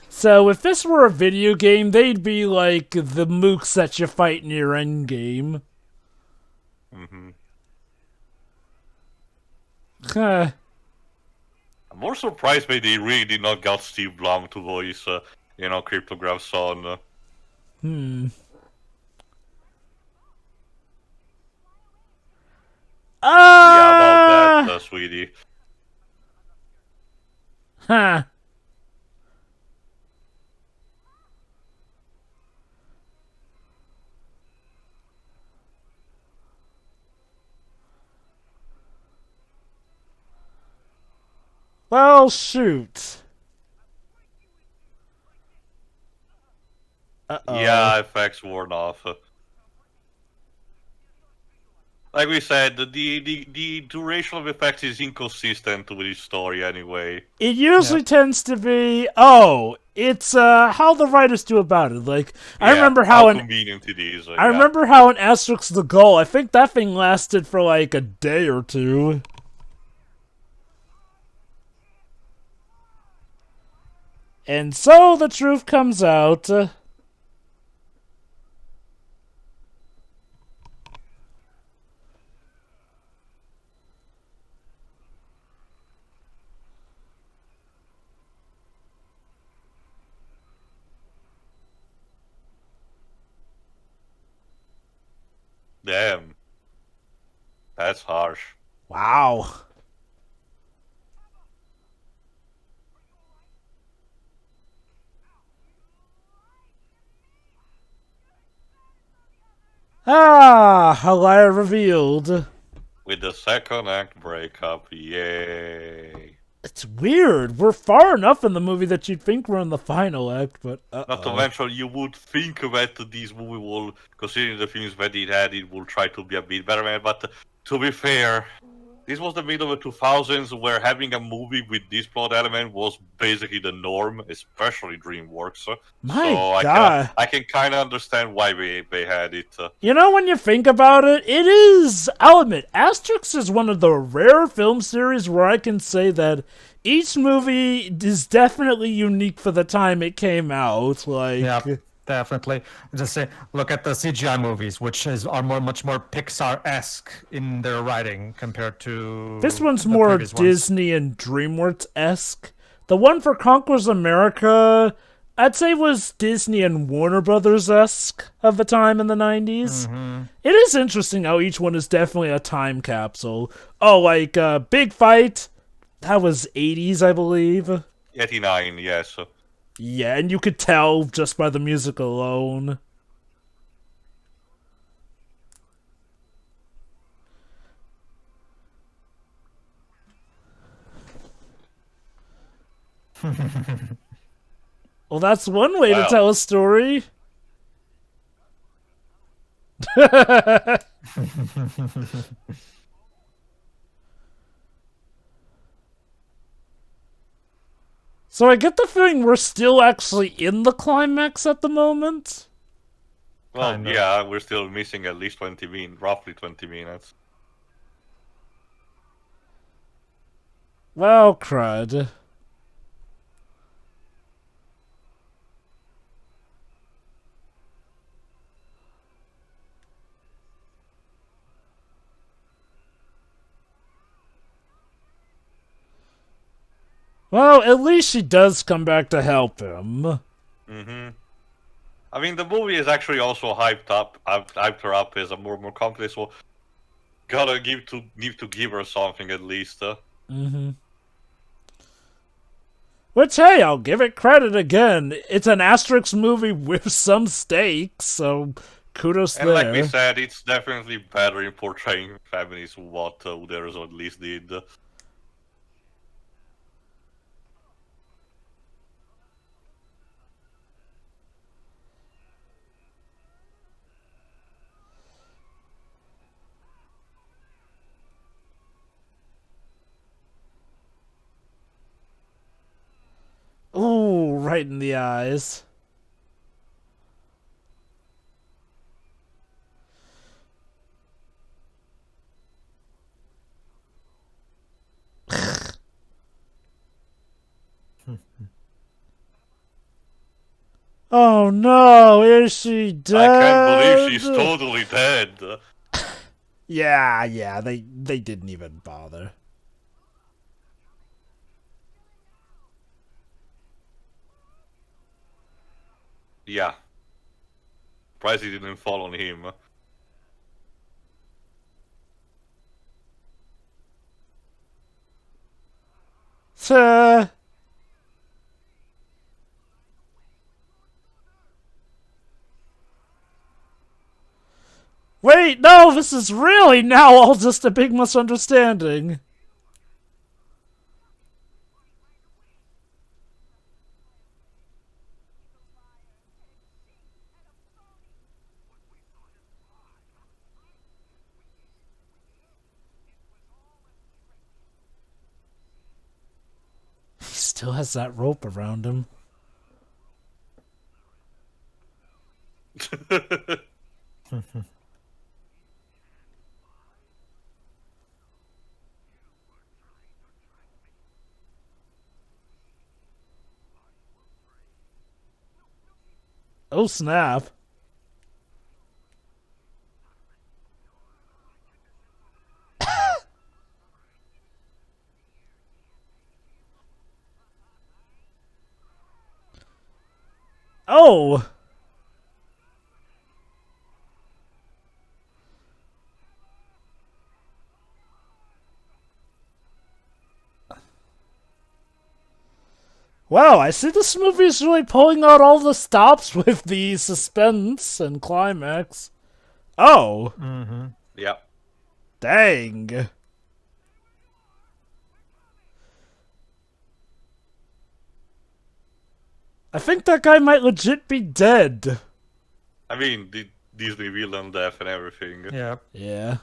So if this were a video game, they'd be like the mooks that you fight in your endgame. Huh. I'm more surprised by they really did not get Steve Blum to voice, Cryptograph's son. Yeah, about that, sweetie. Huh. Well, shoot. Uh-oh. Yeah, effects worn off. Like we said, the duration of effects is inconsistent with the story anyway. It usually tends to be, it's how the writers do about it. Like, I remember how convenient it is. I remember how in Asterix the Gaul, I think that thing lasted for like a day or two. And so the truth comes out. Damn. That's harsh. Wow. Halia revealed. With the second act breakup, yay. It's weird. We're far enough in the movie that you'd think we're in the final act, but Not to mention, you would think that this movie will, considering the films that it had, it will try to be a bit better, man. But to be fair, this was the middle of the 2000s where having a movie with this plot element was basically the norm, especially DreamWorks. My so God. I can kind of understand why they had it. You know, when you think about it, it is, I'll admit, Asterix is one of the rare film series where I can say that each movie is definitely unique for the time it came out. Like, Yeah, definitely. Just say, look at the CGI movies, which are much more Pixar-esque in their writing compared to this one's the more previous ones. Disney and DreamWorks-esque. The one for Conquers America, I'd say was Disney and Warner Brothers-esque of the time in the 90s. It is interesting how each one is definitely a time capsule. Oh, like, Big Fight, that was 80s, I believe. 89, yes. Yeah, and you could tell just by the music alone. Well, that's one way to Wow. tell a story. So I get the feeling we're still actually in the climax at the moment. Well, Kinda. yeah, we're still missing at least 20 minutes, roughly 20 minutes. Well, crud. Well, at least she does come back to help him. I mean, the movie is actually also hyped her up as a more complex. So need to give her something at least. Which, hey, I'll give it credit again. It's an Asterix movie with some stakes, so kudos And there. like we said, it's definitely better in portraying feminists what Uderzo at least did. Ooh, right in the eyes. Oh no, is she dead? I can't believe she's totally dead. Yeah, they didn't even bother. Yeah. Surprised he didn't fall on him. Wait, no, this is really now all just a big misunderstanding. He still has that rope around him. Oh, snap. Oh! Wow, I see this movie is really pulling out all the stops with the suspense and climax. Oh, Yeah. dang. I think that guy might legit be dead. I mean, the Disney villain death and everything. Yeah. Yeah.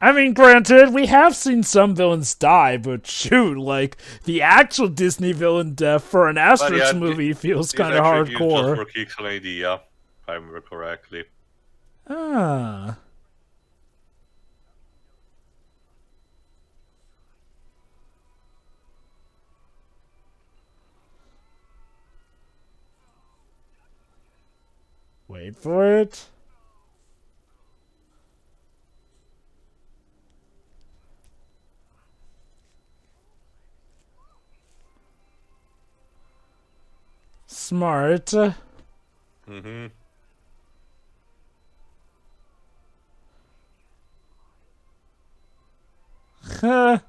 I mean, granted, we have seen some villains die, but shoot, like, the actual Disney villain death for an But Asterix yeah, movie feels this kind of actually gives just hardcore. for kicks an idea, if I remember correctly. Ah. Wait for it. Smart. Mm-hmm. Huh.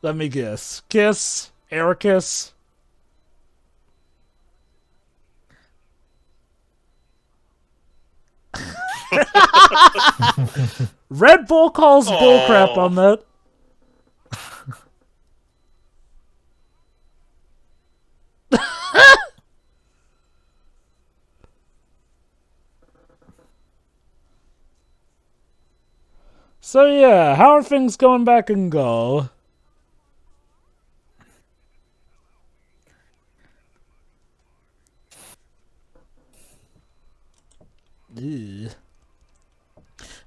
Let me guess. Kiss? Ericus? Red Bull calls bullcrap on that. So yeah, how are things going back in Gaul? Ew.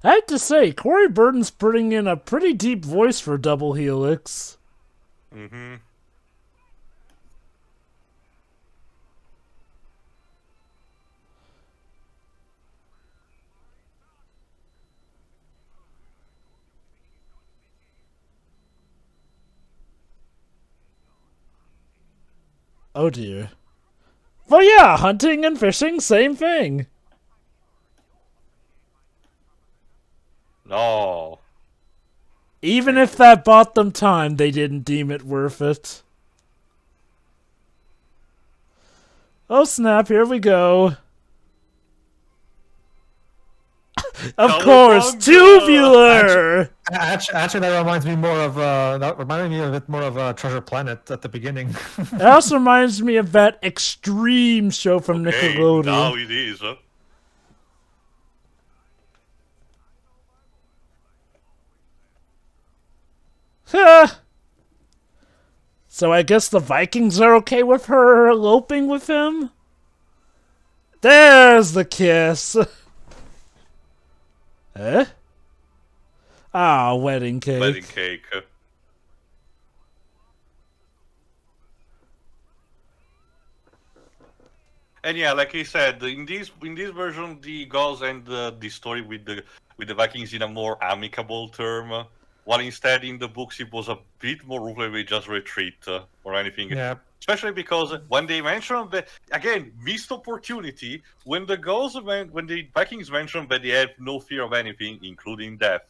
I have to say, Corey Burton's putting in a pretty deep voice for Double Helix. Mm-hmm. Oh dear. Well, yeah, hunting and fishing, same thing. No. Even if that bought them time, they didn't deem it worth it. Oh snap, here we go. Of course, Cowabunga! tubular! Actually, that reminds me more of that reminded me a bit more of Treasure Planet at the beginning. It also reminds me of that extreme show from Okay, Nickelodeon. now it is. So I guess the Vikings are okay with her eloping with him? There's the kiss. Eh? Ah, wedding cake. Wedding cake. And yeah, like I said, in this version, the Gauls end the story with the Vikings in a more amicable term. While instead in the books it was a bit more ruthless with just retreat or anything. Yeah. Especially because when they mentioned that, again, missed opportunity, when the Vikings mentioned that they have no fear of anything, including death,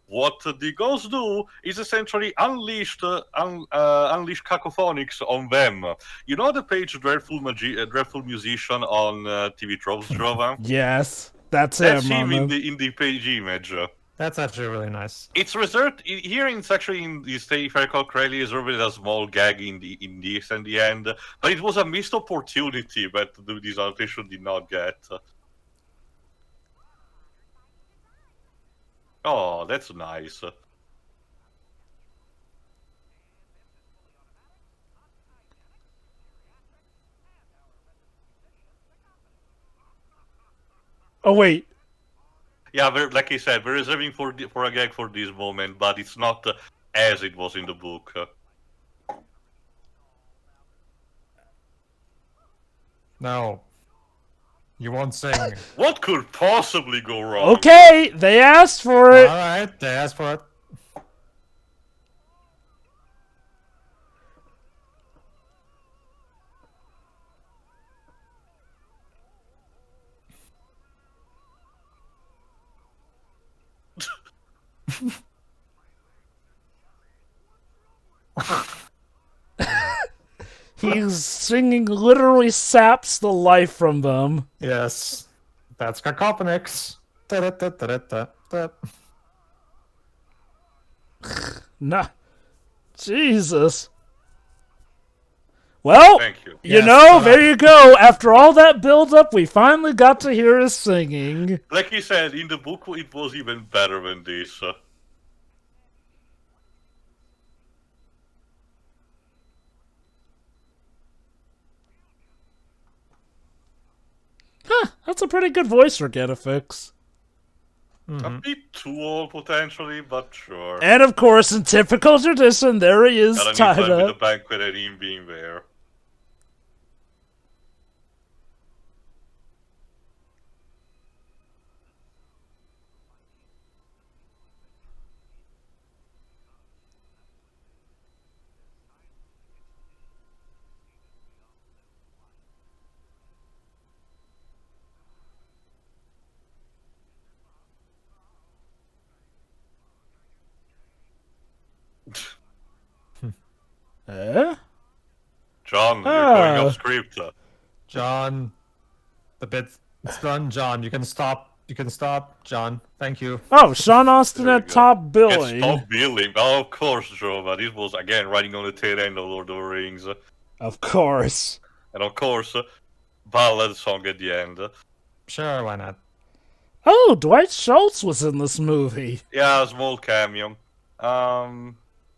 what the Gauls do is essentially unleash cacophonics on them. You know the page Dreadful Musician on TV Tropes, Jovan? Yes, that's That's him. him in the page image. That's actually really nice. It's reserved here. It's actually in the state, if I recall correctly, reserved a small gag in this and the end. But it was a missed opportunity that this adaptation did not get. Oh, that's nice. Oh wait, Yeah, like I said, we're reserving for a gag for this moment, but it's not as it was in the book. No. You won't sing. What could possibly go wrong? okay, they asked for it. Alright, they asked for it. He's singing literally saps the life from them. Yes, that's cacophonics. Ta-da-ta-ta-ta-ta. Nah. Jesus. Well, Thank you. you Yes, know, shut there up. you go. After all that build-up, we finally got to hear his singing. Like he said, in the book it was even better than this. Huh, that's a pretty good voice for Getafix. A bit too old potentially, but sure. And of course, in typical tradition, there he is, Gotta need tied time with the up. banquet and him being there. Eh? John, you're going Ah. off script. John, the bit's done. John, you can stop. You can stop, John. Thank you. Oh, Sean Austin There you at go. top Can billing. stop billing. Oh, of course, Joe, but this was again riding on the tail end of Lord of the Rings. Of course. And of course, ballad song at the end. Sure, why not? Oh, Dwight Schultz was in this movie. Yeah, a small cameo. And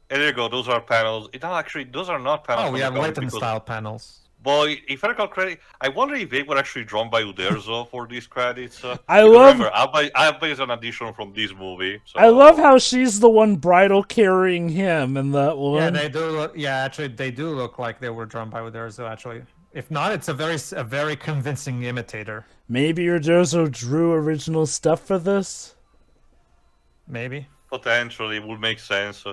there you go, those are panels. No, actually, those are not panels. Oh, from we the have comic Leighton because- style panels. Boy, if I recall correctly, I wonder if they were actually drawn by Uderzo for these credits. I Because love- Remember, Alba is an addition from this movie. So... I love how she's the one bridal carrying him in that one. Yeah, they do look. Yeah, actually, they do look like they were drawn by Uderzo. Actually, if not, it's a very convincing imitator. Maybe Uderzo drew original stuff for this? Maybe. Potentially, would make sense.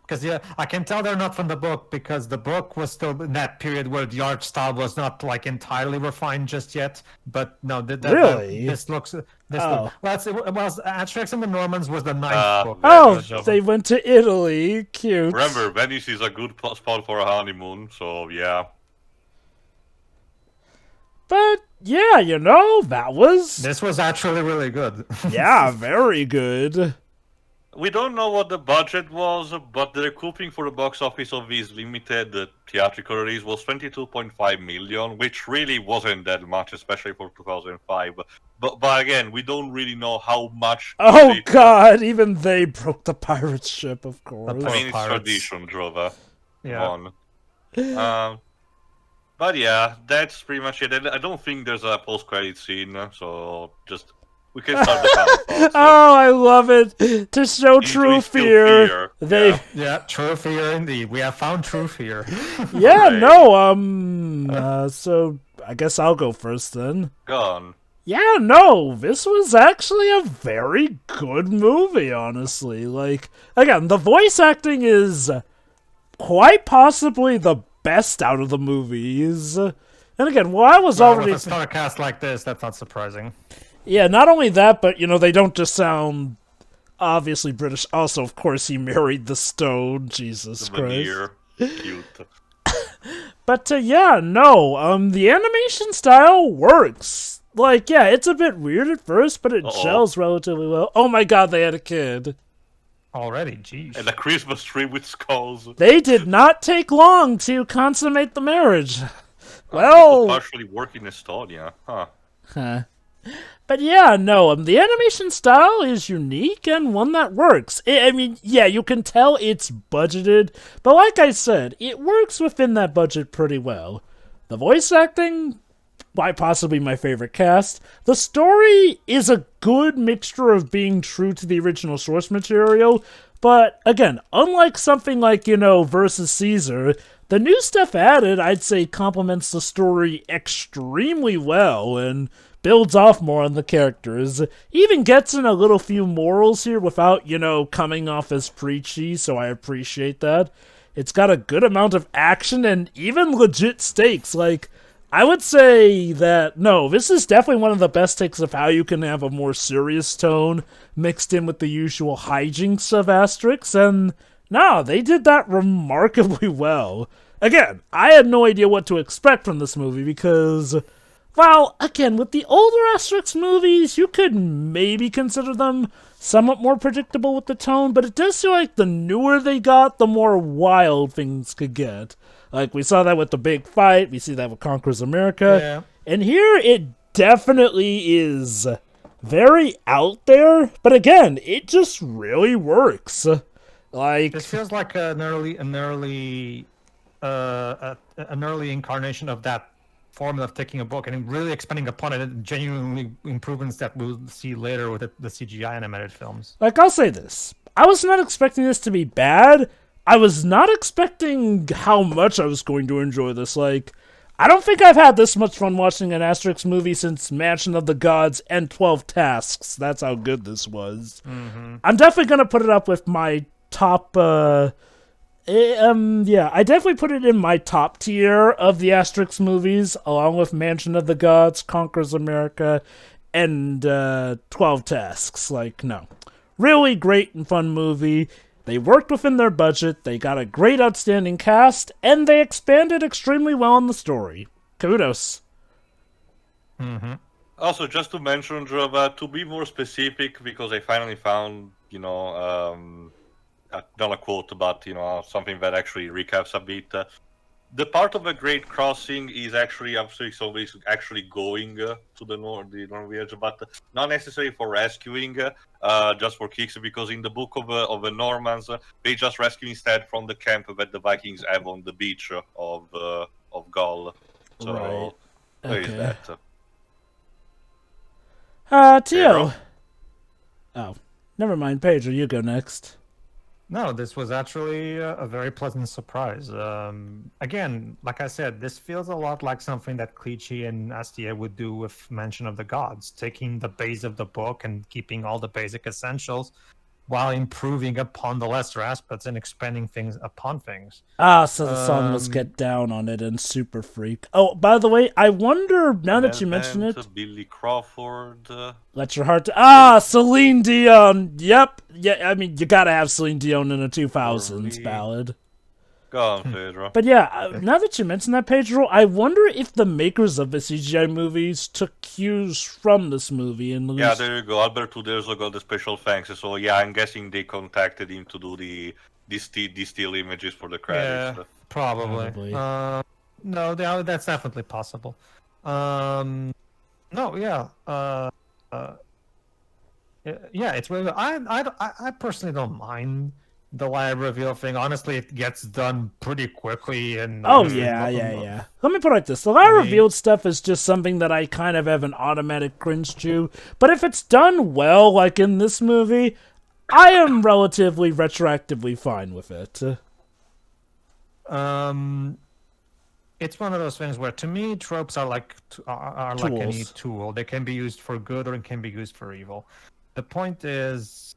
Because yeah, I can tell they're not from the book because the book was still in that period where the art style was not like entirely refined just yet. But no, Really? this looks. Oh. Well, it was Asterix and the Normans was the ninth book. Oh, Good job. they went to Italy. Cute. Remember, Venice is a good spot for a honeymoon, so yeah. But yeah, you know, that was This was actually really good. yeah, very good. We don't know what the budget was, but the recouping for the box office of this limited theatrical release was 22.5 million, which really wasn't that much, especially for 2005. But again, we don't really know how much. Oh it- god, even they broke the pirate ship, of course. I mean, it's Pirates. tradition, Drova. Yeah. On. But yeah, that's pretty much it. And I don't think there's a post-credit scene, so just we can start the countdown. Oh, I love it. To show Usually true still fear. fear, They yeah. Yeah, true fear indeed. We have found true fear. yeah, Hooray. no, so I guess I'll go first then. Gone. Yeah, no, this was actually a very good movie, honestly. Like, again, the voice acting is quite possibly the best out of the movies. And again, well, I was already... With a star cast like this, that's not surprising. Yeah, not only that, but, you know, they don't just sound obviously British. Also, of course, he married the Stone. Jesus Christ. Veneer. Cute. But, yeah, no, the animation style works. Like, yeah, it's a bit weird at first, but it Uh-oh. gels relatively well. Oh my god, they had a kid. Already, geez. And a Christmas tree with skulls. They did not take long to consummate the marriage. It Well... was partially work in Estonia. Huh. Huh. But yeah, no, the animation style is unique and one that works. I mean, yeah, you can tell it's budgeted, but like I said, it works within that budget pretty well. The voice acting, quite possibly my favorite cast. The story is a good mixture of being true to the original source material, but again, unlike something like, you know, Versus Caesar, the new stuff added, I'd say, complements the story extremely well and builds off more on the characters. Even gets in a little few morals here without, you know, coming off as preachy, so I appreciate that. It's got a good amount of action and even legit stakes, like, I would say that, no, this is definitely one of the best takes of how you can have a more serious tone mixed in with the usual hijinks of Asterix, and no, they did that remarkably well. Again, I had no idea what to expect from this movie because, well, again, with the older Asterix movies, you could maybe consider them somewhat more predictable with the tone, but it does feel like the newer they got, the more wild things could get. Like, we saw that with the big fight, we see that with Conquers America, Yeah. and here it definitely is very out there, but again, it just really works. Like, This feels like an early incarnation of that formula of taking a book and really expanding upon it, and genuinely improvements that we'll see later with the CGI animated films. Like, I'll say this. I was not expecting this to be bad. I was not expecting how much I was going to enjoy this. Like, I don't think I've had this much fun watching an Asterix movie since Mansion of the Gods and 12 Tasks. That's how good this was. Mm-hmm. I'm definitely going to put it up with my top, I definitely put it in my top tier of the Asterix movies, along with Mansion of the Gods, Conquers America, and 12 Tasks. Like, no. Really great and fun movie. They worked within their budget, they got a great outstanding cast, and they expanded extremely well on the story. Kudos. Mm-hmm. Also, just to mention, to be more specific, because I finally found, not a quote, but, something that actually recaps a bit. The part of a Great Crossing is actually actually going to the Norwegian, but not necessarily for rescuing, just for kicks. Because in the book of the Normans, they just rescue instead from the camp that the Vikings have on the beach of Gaul. So Right. there is Okay. that. Tio. Oh, never mind, Pedro, you go next. No, this was actually a very pleasant surprise. Again, like I said, this feels a lot like something that Clichy and Astier would do with Mansion of the Gods, taking the base of the book and keeping all the basic essentials while improving upon the lesser aspects and expanding things upon things. Ah, so the song was Get Down on it and Super Freak. Oh, by the way, I wonder, now that you mention it, Billy Crawford. Let Your Heart... Ah, Celine Dion! Yep. Yeah, I mean, you gotta have Celine Dion in a 2000s ballad. Go on, Pedro. But yeah, now that you mention that, Pedro, I wonder if the makers of the CGI movies took cues from this movie. And Yeah, there you go. Alberto Derzo got the special thanks. So yeah, I'm guessing they contacted him to do the still images for the credits. Yeah, probably. Probably. No, that's definitely possible. No, yeah. Yeah, it's really. I personally don't mind the live reveal thing. Honestly, it gets done pretty quickly. And Oh, yeah. Let me put it like this. The live revealed stuff is just something that I kind of have an automatic cringe to. But if it's done well, like in this movie, I am relatively retroactively fine with it. It's one of those things where, to me, tropes are like like any Tools. tool. They can be used for good or it can be used for evil. The point is,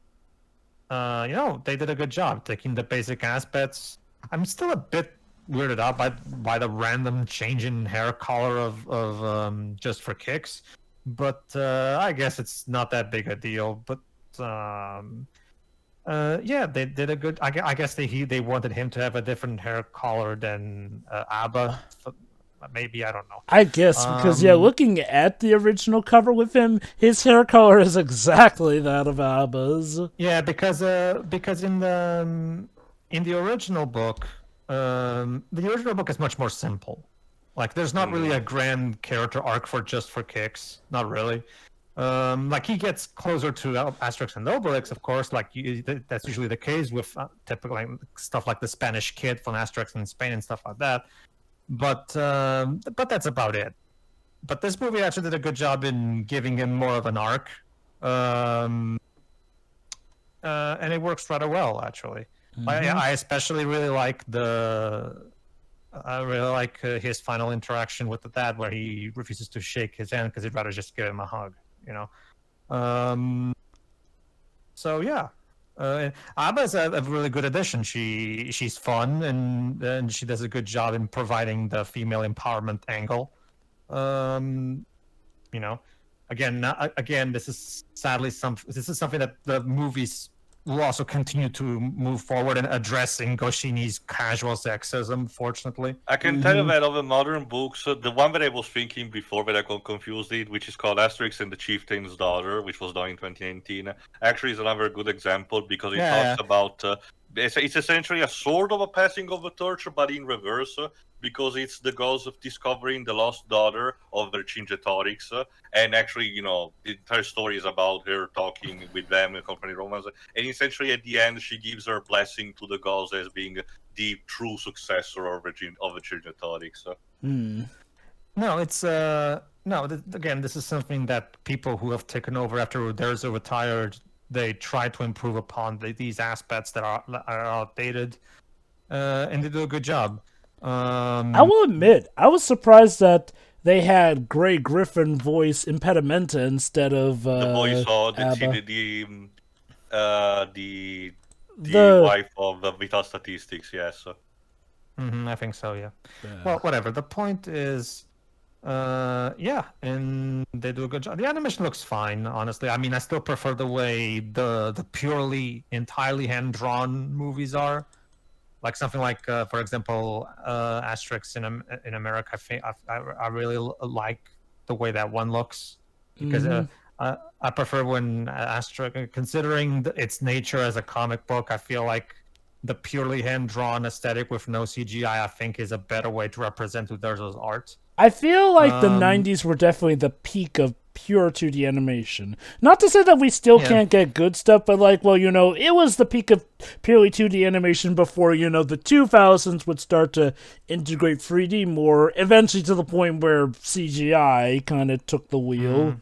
they did a good job taking the basic aspects. I'm still a bit weirded out by the random change in hair color of Just for Kicks, but I guess it's not that big a deal. But yeah, they did a good. I guess they wanted him to have a different hair color than Abba. Maybe, I don't know. I guess, because, looking at the original cover with him, his hair color is exactly that of Abba's. Yeah, because in the original book, the original book is much more simple. Like, there's not really a grand character arc for Just for Kicks. Not really. Like, he gets closer to Asterix and Obelix, of course. Like, that's usually the case with typical stuff like the Spanish Kid from Asterix in Spain and stuff like that. But that's about it. But this movie actually did a good job in giving him more of an arc, and it works rather well, actually. I especially really like his final interaction with the dad, where he refuses to shake his hand because he'd rather just give him a hug. So yeah. Abba's a really good addition. She's fun and she does a good job in providing the female empowerment angle. You know, again, this is sadly something that the movies will also continue to move forward and addressing Goscinny's casual sexism, fortunately. I can tell you that of the modern books, the one that I was thinking before that I got confused it, which is called Asterix and the Chieftain's Daughter, which was done in 2019, actually is another good example because it talks about it's essentially a sort of a passing of the torch, but in reverse, because it's the goals of discovering the lost daughter of Vercingetorix, and actually, the entire story is about her talking with them and company romance, and essentially at the end she gives her blessing to the goals as being the true successor of Vercingetorix. No, it's again, this is something that people who have taken over after Uderzo retired, they try to improve upon these aspects that are outdated, and they do a good job. I will admit, I was surprised that they had Grey Griffin voice Impedimenta instead of the voice of Abba. the wife of Vital Statistics, yes. I think so, yeah. Well, whatever. The point is, yeah, and they do a good job. The animation looks fine, honestly. I mean, I still prefer the way the purely, entirely hand-drawn movies are. Like something like, for example, Asterix in America. I think I really like the way that one looks because I prefer when Asterix, considering its nature as a comic book, I feel like the purely hand-drawn aesthetic with no CGI, I think, is a better way to represent Uderzo's art. I feel like the 90s were definitely the peak of pure 2D animation. Not to say that we still can't get good stuff, but like, well, it was the peak of purely 2D animation before, the 2000s would start to integrate 3D more, eventually to the point where CGI kind of took the wheel.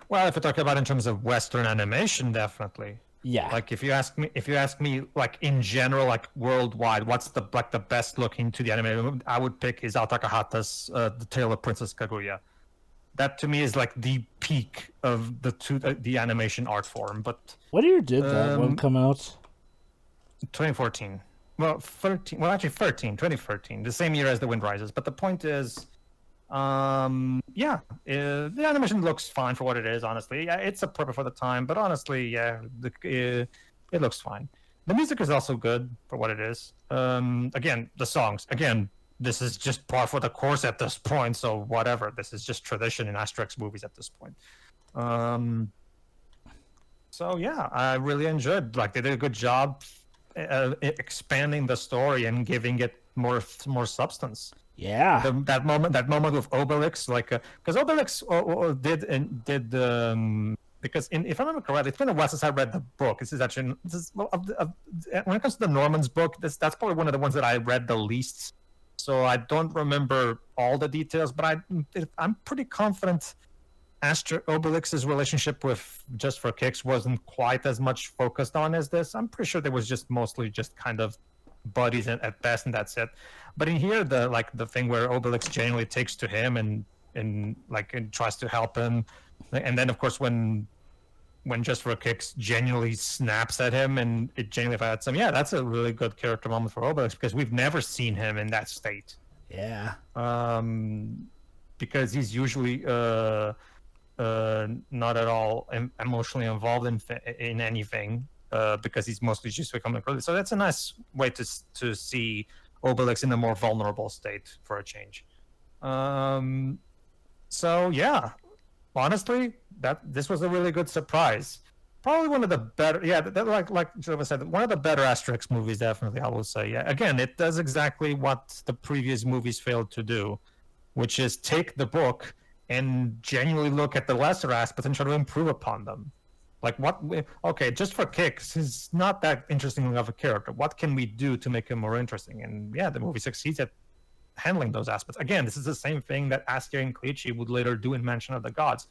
Well, if you talk about in terms of Western animation, definitely. Yeah. Like if you ask me, like in general, like worldwide, what's the best looking 2D animated? I would pick Isao Takahata's The Tale of Princess Kaguya. That to me is like the peak of the animation art form. But what year did that one come out? 2014. Well, 13. Well, actually 2013, the same year as The Wind Rises. But the point is, the animation looks fine for what it is. Honestly, yeah, it's appropriate for the time. But honestly, yeah, it looks fine. The music is also good for what it is. Again, the songs. Again, this is just par for the course at this point. So whatever. This is just tradition in Asterix movies at this point. So yeah, I really enjoyed. Like they did a good job expanding the story and giving it more substance. Yeah, that moment with Obelix, like because Obelix did because if I remember correctly, it's been a while since I read the book. When it comes to the Normans book, that's probably one of the ones that I read the least. So I don't remember all the details, but I'm pretty confident Obelix's relationship with Just for Kicks wasn't quite as much focused on as this. I'm pretty sure there was just mostly just kind of buddies at best, and that's it. But in here, the thing where Obelix genuinely takes to him and tries to help him, and then of course when Just for Kicks genuinely snaps at him and it genuinely fights him, yeah, that's a really good character moment for Obelix because we've never seen him in that state. Yeah. Because he's usually not at all emotionally involved in anything. Because he's mostly just becoming a so that's a nice way to see Obelix in a more vulnerable state for a change. So yeah, honestly, this was a really good surprise. Probably one of the better, like Jova said, one of the better Asterix movies. Definitely, I will say. Yeah, again, it does exactly what the previous movies failed to do, which is take the book and genuinely look at the lesser aspects and try to improve upon them. Like Just for Kicks, he's not that interesting of a character. What can we do to make him more interesting? And yeah, the movie succeeds at handling those aspects. Again, this is the same thing that Astier and Clichy would later do in Mansion of the Gods,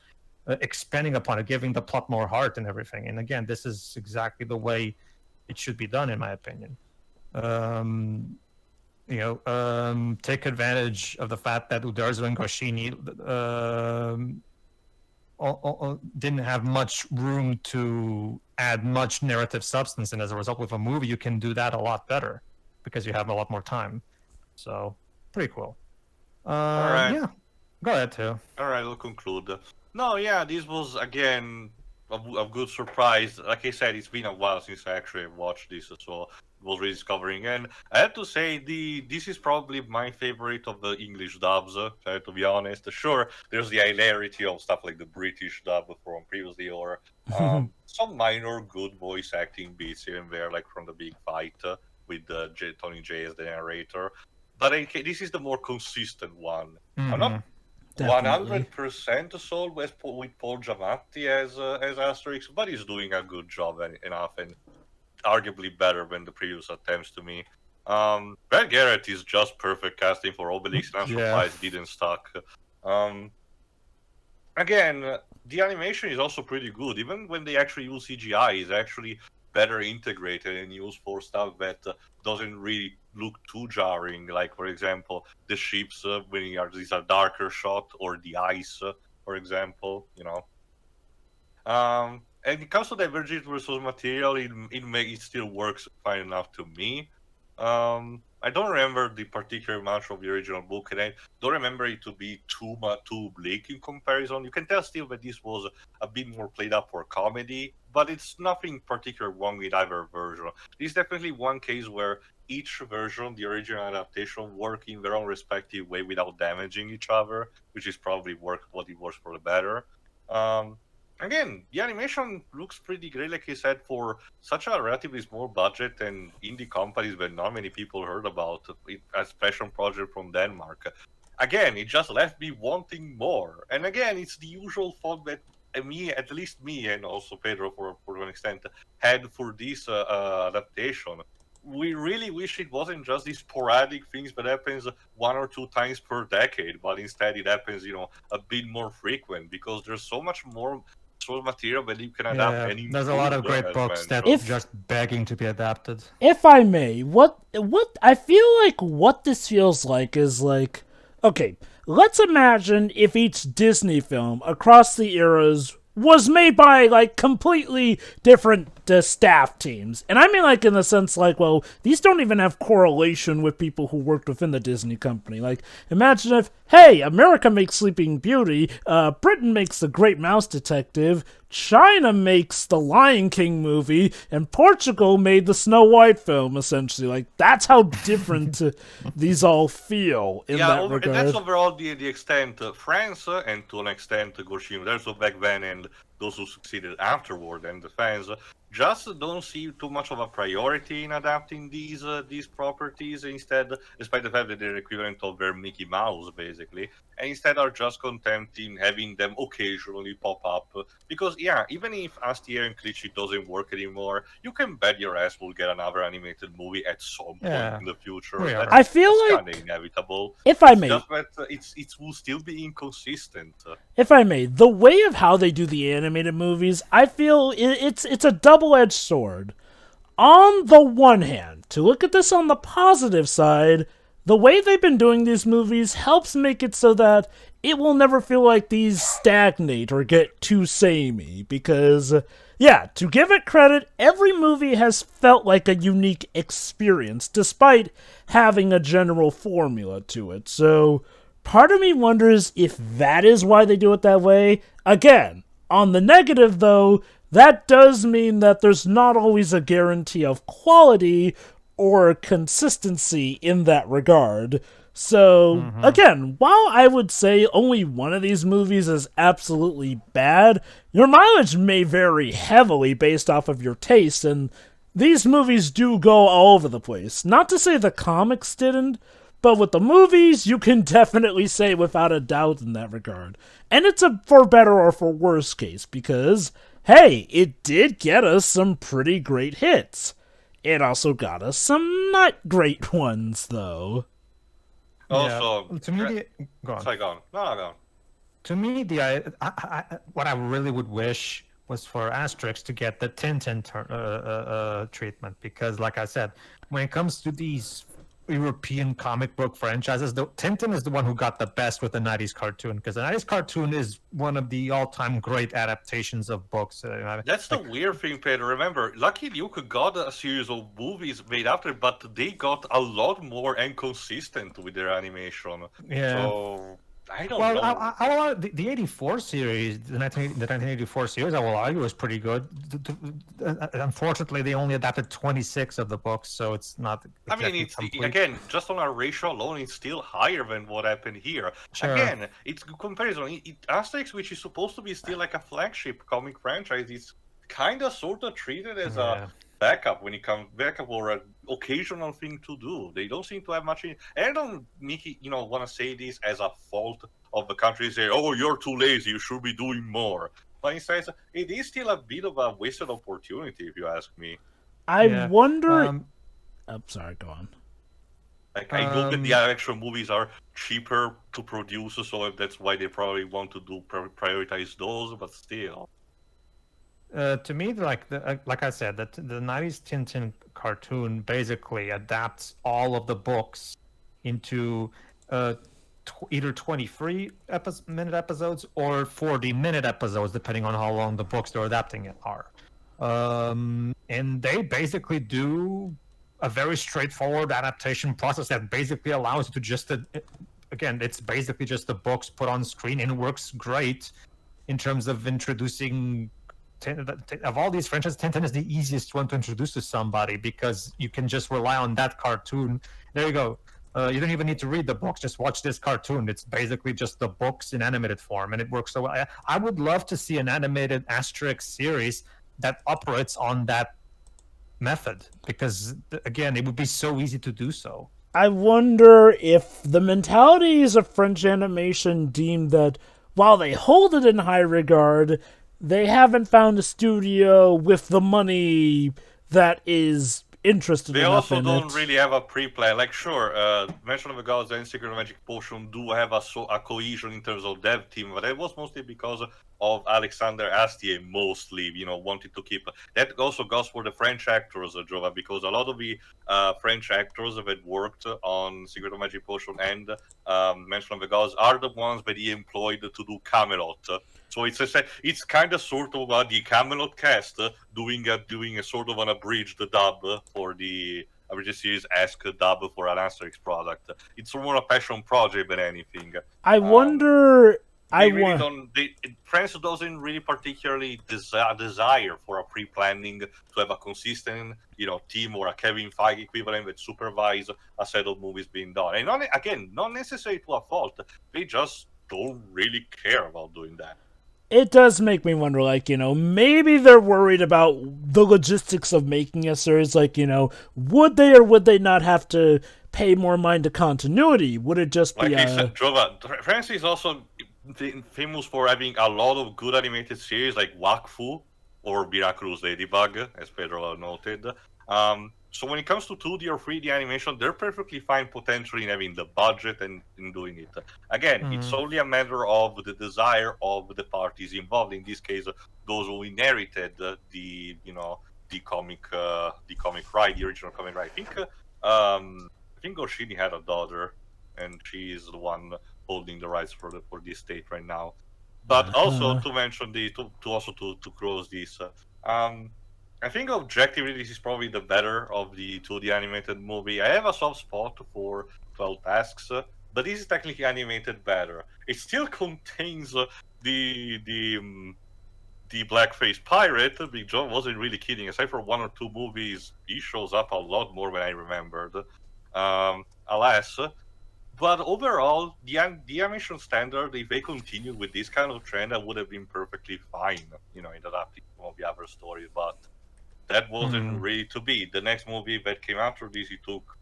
expanding upon it, giving the plot more heart and everything. And again, this is exactly the way it should be done, in my opinion. Take advantage of the fact that Uderzo and Goscinny didn't have much room to add much narrative substance, and as a result, with a movie, you can do that a lot better because you have a lot more time. So, pretty cool. All right. Yeah. Go ahead, too. All right, I'll conclude. No, yeah, this was again a good surprise. Like I said, it's been a while since I actually watched this, so it was rediscovering. And I have to say, this is probably my favorite of the English dubs. To be honest, sure, there's the hilarity of stuff like the British dub from previously, or some minor good voice acting beats here and there, like from the big fight with Tony J as the narrator. But this is the more consistent one. I'm not Definitely. 100% sold with Paul Giamatti as Asterix, but he's doing a good job enough, and arguably better than the previous attempts to me. Brad Garrett is just perfect casting for Obelix, and I'm Yeah. surprised he didn't stuck. Um, Again, the animation is also pretty good. Even when they actually use CGI, it's actually better integrated and used for stuff that doesn't really look too jarring. Like, for example, the ships when these are darker shot, or the ice, for example. And it comes to Divergent versus Material, it still works fine enough to me. I don't remember the particular much of the original book, and I don't remember it to be too bleak in comparison. You can tell still that this was a bit more played up for comedy, but it's nothing particular wrong with either version. This is definitely one case where each version, the original adaptation, work in their own respective way without damaging each other, which is probably what it works for the better. Again, the animation looks pretty great, like I said, for such a relatively small budget and indie companies that not many people heard about, a special project from Denmark. Again, it just left me wanting more. And again, it's the usual thought that at least me, and also Pedro for an extent, had for this adaptation. We really wish it wasn't just these sporadic things that happens 1 or 2 times per decade, but instead it happens, a bit more frequent, because there's so much more source material that you can adapt Yeah, and improve. there's a lot of great as books that mentioned. just begging to be adapted. If I may, what I feel like what this feels like is like, okay, let's imagine if each Disney film across the eras was made by like completely different staff teams. And I mean like in the sense like, well, these don't even have correlation with people who worked within the Disney company. Like, imagine if, hey, America makes Sleeping Beauty, Britain makes The Great Mouse Detective, China makes the Lion King movie, and Portugal made the Snow White film, essentially. Like, that's how different these all feel in that regard. And that's overall the extent. France, and to an extent, Goshin, there's back then, and those who succeeded afterward, and the fans just don't see too much of a priority in adapting these properties. Instead, despite the fact that they're equivalent of their Mickey Mouse, basically, and instead are just content in having them occasionally pop up. Because yeah, even if Astier and Clichy doesn't work anymore, you can bet your ass will get another animated movie at some point in the future. I feel like, kind of inevitable. if I may, just that it will still be inconsistent. If I may, the way of how they do the animated movies, I feel it's a double-edged sword. On the one hand, to look at this on the positive side, the way they've been doing these movies helps make it so that it will never feel like these stagnate or get too samey, because, yeah, to give it credit, every movie has felt like a unique experience, despite having a general formula to it. So, part of me wonders if that is why they do it that way. Again, on the negative, though, that does mean that there's not always a guarantee of quality or consistency in that regard. So, again, while I would say only one of these movies is absolutely bad, your mileage may vary heavily based off of your taste, and these movies do go all over the place. Not to say the comics didn't, but with the movies, you can definitely say without a doubt in that regard. And it's a for better or for worse case, because, hey, it did get us some pretty great hits. It also got us some not great ones, though. Also, to me, go on. Sorry, go on. No, go on. To me, what I really would wish was for Asterix to get the Tintin treatment, because, like I said, when it comes to these European comic book franchises, Tintin is the one who got the best with the 90s cartoon, because the 90s cartoon is one of the all-time great adaptations of books. That's the weird thing, Pedro. Remember, Lucky Luke got a series of movies made after, but they got a lot more inconsistent with their animation. Yeah. So I don't Well, know. the 84 series, the 1984 series, I will argue, was pretty good. Unfortunately, they only adapted 26 of the books, so it's not I mean, exactly it's complete. again just on our ratio alone, it's still higher than what happened here. Sure. Again, it's comparison. Asterix, which is supposed to be still like a flagship comic franchise, is kind of sort of treated as a Yeah. backup when it comes backup or an occasional thing to do. They don't seem to have much. And I don't, Mickey, want to say this as a fault of the country. Say, oh, you're too lazy. You should be doing more. But instead, it is still a bit of a wasted opportunity, if you ask me. I Yeah. wonder. I'm sorry. Go on. Like, I know that the actual movies are cheaper to produce, so that's why they probably want to do prioritize those. But still, To me, like I said, the 90s Tintin cartoon basically adapts all of the books into either 23-minute episodes or 40-minute episodes, depending on how long the books they're adapting it are. And they basically do a very straightforward adaptation process that basically allows you to just, again, it's basically just the books put on screen, and it works great in terms of introducing. Of all these franchises, Tintin is the easiest one to introduce to somebody because you can just rely on that cartoon. There you go. You don't even need to read the books. Just watch this cartoon. It's basically just the books in animated form, and it works so well. I would love to see an animated Asterix series that operates on that method because, again, it would be so easy to do so. I wonder if the mentalities of French animation deem that while they hold it in high regard, they haven't found a studio with the money that is interested they enough also in don't it. really have a pre-plan. Like, sure, Mansion of the Gods and Secret Magic Potion do have a cohesion in terms of dev team, but it was mostly because of Alexander Astier, mostly, wanted to keep. That also goes for the French actors, Jova, because a lot of the French actors that worked on Secret Magic Potion and Mansion of the Gods are the ones that he employed to do Camelot. So it's kind of sort of the Camelot cast doing a sort of an abridged dub for the abridged series esque dub for an Asterix product. It's more a passion project than anything. I Um, wonder. I they really want. don't. France doesn't really particularly desire for a pre-planning to have a consistent, team or a Kevin Feige equivalent that supervise a set of movies being done. And not necessarily to a fault. They just don't really care about doing that. It does make me wonder, maybe they're worried about the logistics of making a series. Would they or would they not have to pay more mind to continuity? Would it just be Like I a. said, Jova, France is also famous for having a lot of good animated series like Wakfu or Miraculous Ladybug, as Pedro noted. So when it comes to 2D or 3D animation, they're perfectly fine potentially in having the budget and in doing it. Again, it's only a matter of the desire of the parties involved. In this case, those who inherited the comic right, the original comic right. I think Goscinny had a daughter, and she is the one holding the rights for this state right now. But also to mention to close this, I think objectively this is probably the better of the 2D animated movie. I have a soft spot for 12 Tasks, but this is technically animated better. It still contains the blackface pirate. Big John wasn't really kidding. Aside for one or two movies, he shows up a lot more than I remembered. Alas, but overall, the animation standard, if they continued with this kind of trend, that would have been perfectly fine, in adapting some of the other stories. But that wasn't really to be. The next movie that came after this, it took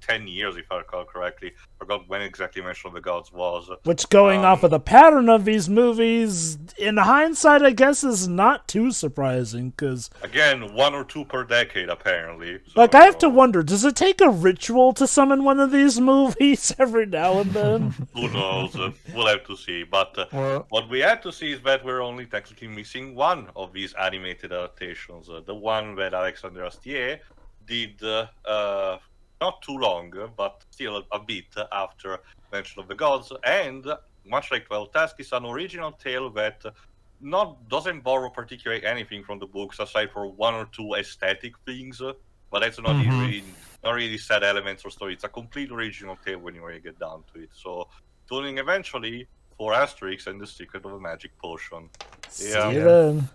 10 years, if I recall correctly. I forgot when exactly Mansion of the Gods was. Which, going off of the pattern of these movies, in hindsight, I guess is not too surprising, because... Again, 1 or 2 per decade, apparently. So, I have to wonder, does it take a ritual to summon one of these movies every now and then? Who knows? We'll have to see. But what we have to see is that we're only technically missing one of these animated adaptations. The one that Alexander Astier did not too long, but still a bit after Mention of the Gods. And much like 12 Tasks, it's an original tale that doesn't borrow particularly anything from the books aside for 1 or 2 aesthetic things. But that's not really sad elements or story. It's a complete original tale when you really get down to it. So tuning eventually for Asterix and the Secret of a Magic Potion. See you then.